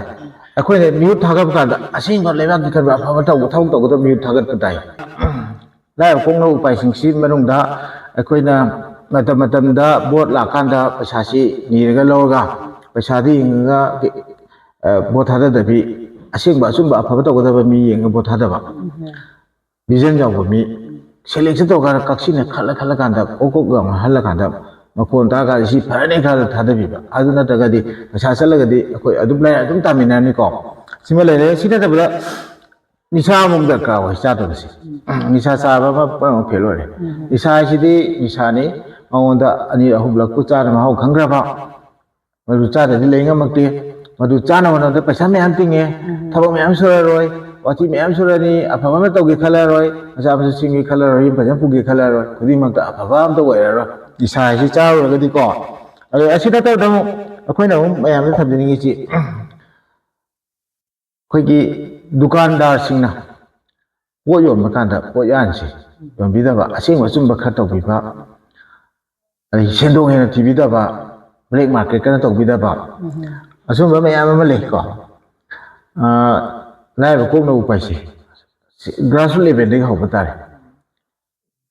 Speaker 1: ꯑꯩꯈꯣꯏꯅ ꯃꯤꯍꯨꯠ ꯊꯥꯒꯠꯄ ꯀꯥꯟꯗ ꯑꯁꯦꯡꯕ ꯂꯩꯕꯥꯛꯀꯤ ꯈꯟꯕ ꯑꯐꯕ ꯊꯕꯛ ꯇꯧꯒꯗꯕ ꯃꯤꯍꯨꯠ ꯊꯥꯒꯠꯄ ꯇꯥꯏ ꯂꯥꯏꯔꯕ ꯀꯣꯛꯅꯕ ꯎꯄꯥꯏꯁꯤꯡꯁꯤ ꯃꯅꯨꯡꯗ ꯑꯩꯈꯣꯏꯅ ꯃꯇꯝ ꯃꯇꯝꯗ ꯚꯣꯠ ꯂꯥꯛꯀꯥꯟꯗ ꯄꯩꯁꯥꯁꯤ ꯅꯤꯔꯒ ꯂꯧꯔꯒ ꯄꯩꯁꯥꯗꯤ ꯌꯦꯡꯉꯒ ꯚꯣꯠ ꯊꯥꯗꯗꯕꯤ ꯑꯁꯦꯡꯕ ꯑꯆꯨꯝꯕ ꯑꯐꯕ ꯇꯧꯒꯗꯕ ꯃꯤ ꯌꯦꯡꯉꯒ ꯚꯣꯠ ꯊꯥꯗꯕ ꯚꯤꯖꯟ ꯌꯥꯎꯕ ꯃꯤ ꯁꯦꯂꯦꯛꯁꯟ ꯇꯧꯔꯀꯥꯟꯗ ꯀꯛꯁꯤꯟꯅ ꯈꯜꯂ ꯀꯥꯟꯗ ꯀꯣꯛ ꯂꯥꯎꯅ ꯍꯜꯂꯀꯥꯟꯗ ꯃꯈꯣꯟ ꯇꯥꯔꯀꯥꯟꯗ ꯁꯤ ꯐꯔꯅꯤ ꯈꯜꯂ ꯊꯥꯗꯕꯤꯕ ꯑꯗꯨ ꯅꯠꯇ꯭ꯔꯒꯗꯤ ꯄꯩꯁꯥ ꯆꯠꯂꯒꯗꯤ ꯑꯩꯈꯣꯏ ꯑꯗꯨꯝ ꯂꯩꯔ ꯑꯗꯨꯝ ꯇꯥꯃꯤꯟꯅꯔꯅꯤꯀꯣ ꯁꯤꯃ ꯂꯩꯔꯦ ꯁꯤ ꯅꯠꯇꯕꯗ ꯅꯤꯁꯥ ꯑꯃꯨꯛ ꯗꯔꯀꯥꯔ ꯑꯣꯏ ꯆꯥꯗꯕꯁꯤ ꯅꯤꯁꯥ ꯆꯥꯕ ꯑꯃ ꯄꯨꯝꯅꯃꯛ ꯐꯦꯜ ꯑꯣꯏꯔꯦ ꯅꯤꯁꯥ ꯍꯥꯏꯁꯤꯗꯤ ꯅꯤꯁꯥꯅꯤ ꯃꯉꯣꯟꯗ ꯑꯅꯤꯔꯛ ꯑꯍꯨꯝꯂꯛꯄꯨ ꯆꯥꯅ ꯃꯍꯥꯎ ꯈꯪꯈ꯭ꯔꯕ ꯃꯗꯨ ꯆꯥꯗ꯭ꯔꯗꯤ ꯂꯩ ꯉꯝꯃꯛꯇꯦ ꯃꯗꯨ ꯆꯥꯅꯕ ꯍꯣꯠꯅꯕꯗ ꯄꯩꯁꯥ ꯃꯌꯥꯝ ꯇꯤꯡꯉꯦ ꯊꯕꯛ ꯃꯌꯥꯝ ꯁꯨꯔꯔꯣꯏ ꯋꯥꯊꯤ ꯃꯌꯥꯝ ꯁꯨꯔꯅꯤ ꯑꯐꯕ ꯑꯃ ꯇꯧꯒꯦ ꯈꯜꯂꯔꯣꯏ ꯃꯆꯥ ꯃꯁꯨ ꯁꯤꯡꯒꯦ ꯈꯜꯂꯔꯣꯏ ꯌꯨꯝ ꯐꯖꯅ ꯄꯨꯒꯦ ꯈꯜꯂꯔꯣꯏ ꯈꯨꯗꯤꯡꯃꯛꯇ ꯑꯐꯕ ꯑꯝꯇ ꯑꯣꯏꯔꯔꯣꯏ ꯅꯤꯁꯥ ꯍꯥꯏꯁꯤ ꯆꯥꯔꯨꯔꯒꯗꯤꯀꯣ ꯑꯗꯣ ꯑꯁꯤ ꯅꯠꯇꯕꯗ ꯑꯃꯨꯛ ꯑꯩꯈꯣꯏꯅ ꯑꯃꯨꯛ ꯃꯌꯥꯝꯗ ꯊꯝꯖꯅꯤꯡꯉꯤꯁꯤ ꯑꯩꯈꯣꯏꯒꯤ ꯗꯨꯀꯥꯟꯗꯥꯔꯁꯤꯡꯅ ꯄꯣꯠ ꯌꯣꯟꯕ ꯀꯥꯟꯗ ꯄꯣꯠ ꯌꯥꯟꯁꯤ ꯌꯣꯟꯕꯤꯗꯕ ꯑꯁꯦꯡꯕ ꯑꯆꯨꯝꯕ ꯈꯔ ꯇꯧꯕꯤꯕ ꯑꯗꯒꯤ ꯁꯦꯟꯗꯣꯡ ꯍꯦꯟꯅ ꯊꯤꯕꯤꯗꯕ ꯕ꯭ꯂꯦꯛ ꯃꯥꯔꯀꯦꯠ ꯀꯟꯅ ꯇꯧꯕꯤꯗꯕ ꯑꯁꯨꯝꯕ ꯃꯌꯥꯝ ꯑꯃ ꯂꯩꯀꯣ ꯂꯥꯏꯔꯕ ꯀꯣꯛꯅꯕ ꯎꯄꯥꯏꯁꯦ ꯒ꯭ꯔꯥꯁꯔꯨꯠ ꯂꯦꯚꯦꯜꯗꯒꯤ ꯍꯧꯕ ꯇꯥꯔꯦ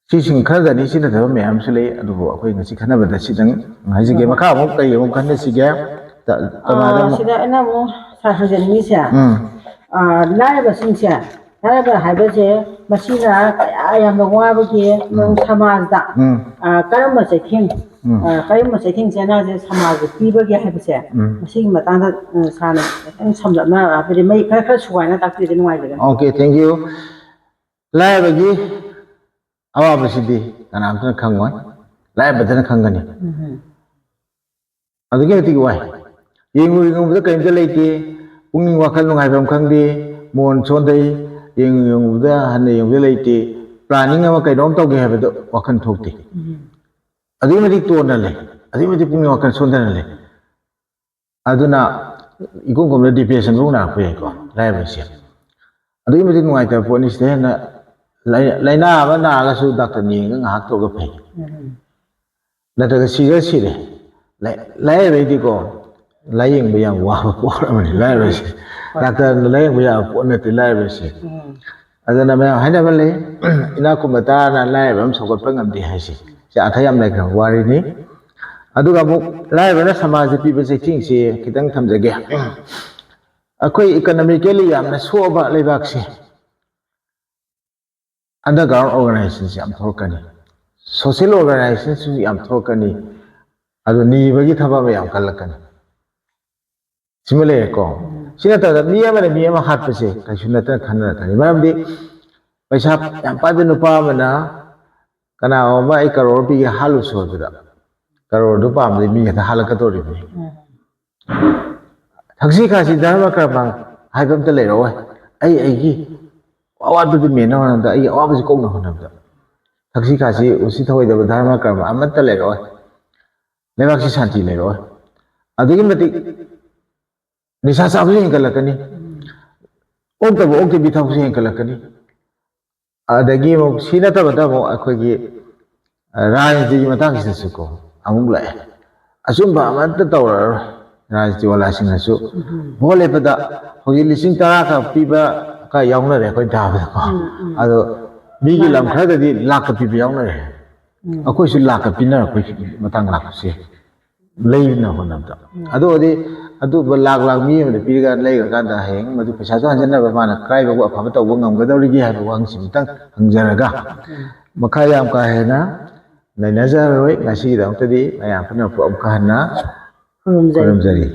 Speaker 1: ꯁꯤꯁꯤꯡ ꯈꯔꯗꯅꯤ ꯁꯤ ꯅꯠꯇꯕ ꯃꯌꯥꯝꯁꯨ ꯂꯩ ꯑꯗꯨꯕꯨ ꯑꯩꯈꯣꯏ ꯉꯁꯤ ꯈꯟꯅꯕꯗ ꯁꯤꯗꯪ ꯍꯥꯏꯖꯒꯦ ꯃꯈꯥ ꯑꯃꯨꯛ ꯀꯔꯤ ꯑꯃꯨꯛ ꯈꯟꯅꯁꯤꯒꯦ
Speaker 2: ꯁꯤꯗ ꯑꯩꯅ ꯑꯃꯨꯛ ꯍꯪꯖꯅꯤꯡꯉꯤꯁꯦ ꯂꯥꯏꯔꯕꯁꯤꯡꯁꯦ ꯂꯥꯏꯔꯕ ꯍꯥꯏꯕꯁꯦ ꯃꯁꯤꯅ ꯀꯌꯥ ꯌꯥꯝꯅ ꯋꯥꯕꯒꯦ ꯁꯃꯥꯖꯗ ꯀꯔꯝꯕ ꯆꯩꯊꯦꯡ ꯆꯦꯅꯥꯁꯦ ꯁꯃꯥꯖꯗ ꯄꯤꯕꯒꯦ ꯍꯥꯏꯕꯁꯦ ꯃꯁꯤꯒꯤ ꯃꯇꯥꯡꯗ ꯁꯥꯔꯅ ꯈꯤꯇꯪ ꯁꯝꯂꯞꯅ ꯍꯥꯏꯕꯗꯤ ꯃꯩ ꯈꯔ ꯁꯨꯒꯥꯏꯅ ꯇꯥꯛꯄꯤꯔꯗꯤ ꯅꯨꯡꯉꯥꯏꯖꯒꯅꯤ
Speaker 1: ꯑꯣꯀꯦ ꯊꯦꯡꯛ ꯌꯨ ꯂꯥꯏꯔꯕꯒꯤ ꯑꯋꯥꯕꯁꯤꯗꯤ ꯀꯅꯥꯝꯇꯅ ꯈꯪꯉꯣꯏ ꯂꯥꯏꯔꯕꯗꯅ ꯈꯪꯒꯅꯤ ꯑꯗꯨꯛꯀꯤ ꯃꯇꯤꯛ ꯋꯥꯏ ꯌꯦꯡꯉꯨꯕꯗ ꯀꯔꯤꯝꯇ ꯂꯩꯇꯦ ꯄꯨꯛꯅꯤꯡ ꯋꯥꯈꯜ ꯅꯨꯡꯉꯥꯏꯐꯝ ꯈꯪꯗꯦ ꯃꯣꯟ ꯁꯣꯟꯊꯩ ꯌꯦꯡꯉꯨꯕꯗ ꯍꯟꯅ ꯌꯦꯡꯕꯗ ꯂꯩꯇꯦ ꯄ꯭ꯂꯥꯅꯤꯡ ꯑꯃ ꯀꯩꯅꯣꯝ ꯇꯧꯒꯦ ꯍꯥꯏꯕꯗꯣ ꯋꯥꯈꯜ ꯊꯣꯛꯇꯦ ꯑꯗꯨꯛꯀꯤ ꯃꯇꯤꯛ ꯇꯣꯟꯅ ꯂꯩ ꯑꯗꯨꯛꯀꯤ ꯃꯇꯤꯛ ꯄꯨꯛꯅꯤꯡ ꯋꯥꯈꯜ ꯁꯣꯟꯊꯅ ꯂꯩ ꯑꯗꯨꯅ ꯏꯀꯣꯝ ꯀꯣꯝꯅ ꯗꯤꯄ꯭ꯔꯦꯁꯟꯐꯥꯎ ꯅꯥꯔꯛꯄ ꯌꯥꯏꯀꯣ ꯂꯥꯏꯔꯕꯁꯦ ꯑꯗꯨꯛꯀꯤ ꯃꯇꯤꯛ ꯅꯨꯡꯉꯥꯏꯇꯕ ꯄꯣꯠꯅꯤ ꯁꯤꯗ ꯍꯦꯟꯅ ꯂꯥꯏꯅꯥ ꯑꯃ ꯅꯥꯔꯒꯁꯨ ꯗꯥꯛꯇꯔ ꯌꯦꯡꯉꯒ ꯉꯥꯏꯍꯥꯛ ꯇꯧꯔꯒ ꯐꯩ ꯅꯠꯇ꯭ꯔꯒ ꯁꯤꯔꯦ ꯂꯥꯏꯔꯕꯩꯗꯤꯀꯣ ꯂꯥꯏꯌꯦꯡꯕ ꯌꯥꯝ ꯋꯥꯕ ꯄꯣꯠ ꯑꯃꯅꯤ ꯂꯥꯏꯔꯕꯁꯦ ꯗꯥꯛꯇꯔꯅ ꯂꯥꯏꯌꯦꯡꯕ ꯌꯥꯕ ꯄꯣꯠ ꯅꯠꯇꯦ ꯂꯥꯏꯔꯕꯁꯦ ꯑꯗꯨꯅ ꯃꯌꯥꯝ ꯍꯥꯏꯅꯕ ꯂꯩ ꯏꯅꯥꯛ ꯈꯨꯟꯕ ꯇꯔꯥꯅ ꯂꯥꯏꯔꯕ ꯑꯃ ꯁꯧꯒꯠꯄ ꯉꯝꯗꯦ ꯍꯥꯏꯁꯤ ꯁꯤ ꯑꯥꯔꯊ ꯌꯥꯝ ꯂꯩꯈ꯭ꯔꯕ ꯋꯥꯔꯤꯅꯤ ꯑꯗꯨꯒ ꯑꯃꯨꯛ ꯂꯥꯏꯔꯕꯅ ꯁꯃꯥꯖꯗ ꯄꯤꯕ ꯆꯩꯊꯦꯡꯁꯤ ꯈꯤꯇꯪ ꯊꯝꯖꯒꯦ ꯑꯩꯈꯣই ꯏꯀꯣꯅꯣꯃꯤꯀꯦꯜꯂꯤ ꯌꯥꯝꯅ ꯁꯣꯛꯑꯕ ꯂꯩꯕꯥꯛꯁꯦ ꯑꯟꯗꯔꯒ꯭ꯔꯥꯎꯟ ꯑꯣꯔꯒꯅꯥꯏꯖꯦꯁꯟꯁꯤ ꯌꯥꯝ ꯊꯣꯛꯂꯛꯀꯅꯤ ꯁꯣꯁꯤꯌꯦꯜ ꯑꯣꯔꯒꯅꯥꯏꯖꯦꯁꯟꯁꯨ ꯌꯥꯝ ꯊꯣꯛꯂꯛꯀꯅꯤ ꯑꯗꯨ ꯅꯤꯕꯒꯤ ꯊꯕꯛ ꯑꯃ ꯌꯥꯝ ꯀꯜꯂꯛꯀꯅꯤ ꯁꯤꯃ ꯂꯩꯔꯦꯀꯣ ꯁꯤ ꯅꯠꯇꯕꯗ ꯃꯤ ꯑꯃꯅ ꯃꯤ ꯑꯃ ꯍꯥꯠꯄꯁꯦ ꯀꯩꯁꯨ ꯅꯠꯇꯅ ꯈꯟꯅꯔꯛꯀꯅꯤ ꯃꯔꯝꯗꯤ ꯄꯩꯁꯥ ꯌꯥꯝ ꯄꯥꯏꯕ ꯅꯨꯄꯥ ꯑꯃꯅ ꯀꯅꯥꯒꯨꯝꯕ ꯑꯩ ꯀꯔꯣꯔ ꯄꯤꯒꯦ ꯍꯥꯠꯂꯨꯁꯨ ꯍꯥꯏꯕꯗ ꯀꯔꯣꯔꯗꯨ ꯄꯥꯝꯕꯗꯤ ꯃꯤ ꯈꯛꯇ ꯍꯥꯠꯂꯛꯀꯗꯧꯔꯤꯕꯅꯤ ꯊꯛꯁꯤ ꯈꯥꯁꯤ ꯙꯔꯃ ꯀꯔꯃ ꯍꯥꯏꯕ ꯑꯝꯇ ꯂꯩꯔꯛꯑꯣꯏ ꯑꯩꯒꯤ ꯑꯋꯥꯠꯄꯗꯨ ꯃꯦꯟꯅꯕ ꯍꯣꯠꯅꯕꯗ ꯑꯩꯒꯤ ꯑꯋꯥꯕꯁꯤ ꯀꯣꯛꯅꯕ ꯍꯣꯠꯅꯕꯗ ꯊꯛꯁꯤ ꯈꯥꯁꯤ ꯎꯁꯤ ꯊꯧꯑꯣꯏꯗꯕ ꯙꯔꯃ ꯀꯔꯃ ꯑꯃꯠꯇ ꯂꯩꯔꯛꯑꯣꯏ ꯂꯩꯕꯥꯛꯁꯤ ꯁꯥꯟꯇꯤ ꯂꯩꯔꯛꯑꯣꯏ ꯑꯗꯨꯛꯀꯤ ꯃꯇꯤꯛ ꯅꯤꯁꯥ ꯆꯥꯕꯁꯨ ꯍꯦꯟꯒꯠꯂꯛꯀꯅꯤ ꯑꯣꯛꯇꯕꯤ ꯊꯕꯛꯁꯨ ꯍꯦꯟꯒꯠꯂꯛꯀꯅꯤ ꯑꯗꯒꯤ ꯑꯃꯨꯛ ꯁꯤ ꯅꯠꯇꯕꯗ ꯑꯃꯨꯛ ꯑꯩꯈꯣꯏꯒꯤ ꯔꯥꯖꯅꯤꯇꯤꯒꯤ ꯃꯇꯥꯡꯁꯤꯗꯁꯨꯀꯣ ꯑꯃꯨꯛ ꯂꯥꯛꯑꯦ ꯑꯆꯨꯝꯕ ꯑꯃꯠꯇ ꯇꯧꯔꯔꯣꯏ ꯔꯥꯖꯅꯤꯇꯤ ꯋꯥꯂꯥꯁꯤꯡꯅꯁꯨ ꯚꯣꯠ ꯂꯦꯞꯄꯗ ꯍꯧꯖꯤꯛ 10,000 ꯈꯛ ꯄꯤꯕ ꯌꯥꯎꯅꯔꯦ ꯑꯩꯈꯣꯏ ꯇꯥꯕꯗꯀꯣ ꯑꯗꯣ ꯃꯤꯒꯤ ꯂꯝ ꯈꯔꯗꯗꯤ ꯂꯥꯛꯀ ꯄꯤꯕ ꯌꯥꯎꯅꯔꯦ ꯑꯩꯈꯣꯏꯁꯨ ꯂꯥꯛꯀ ꯄꯤꯅꯔꯛꯄꯩ ꯃꯇꯥꯡ ꯂꯥꯛꯄꯁꯦ ꯂꯩꯅ ꯍꯣꯠꯅꯕꯗ ꯑꯗꯨꯗꯤ ꯑꯗꯨꯕꯨ ꯂꯥꯛ ꯃꯤ ꯑꯃꯗ ꯄꯤꯔꯒ ꯂꯩꯔꯀꯥꯟꯗ ꯍꯌꯦꯡ ꯃꯗꯨ ꯄꯩꯁꯥꯁꯨ ꯍꯟꯖꯤꯟꯅꯕ ꯃꯥꯅ ꯀꯔꯥꯏꯐꯥꯎꯕ ꯑꯐꯕ ꯇꯧꯕ ꯉꯝꯒꯗꯧꯔꯤꯒꯦ ꯍꯥꯏꯕ ꯋꯥꯍꯪꯁꯤ ꯑꯃꯇꯪ ꯍꯪꯖꯔꯒ ꯃꯈꯥ ꯌꯥꯝ ꯀꯥ ꯍꯦꯟꯅ ꯅꯩꯅꯖꯔꯔꯣꯏ ꯉꯁꯤꯒꯤꯗꯃꯛꯇꯗꯤ ꯃꯌꯥꯝ ꯄꯨꯝꯅꯃꯛꯄꯨ ꯑꯃꯨꯛꯀ ꯍꯟꯅ ꯈꯨꯔꯨꯝꯖꯔꯤ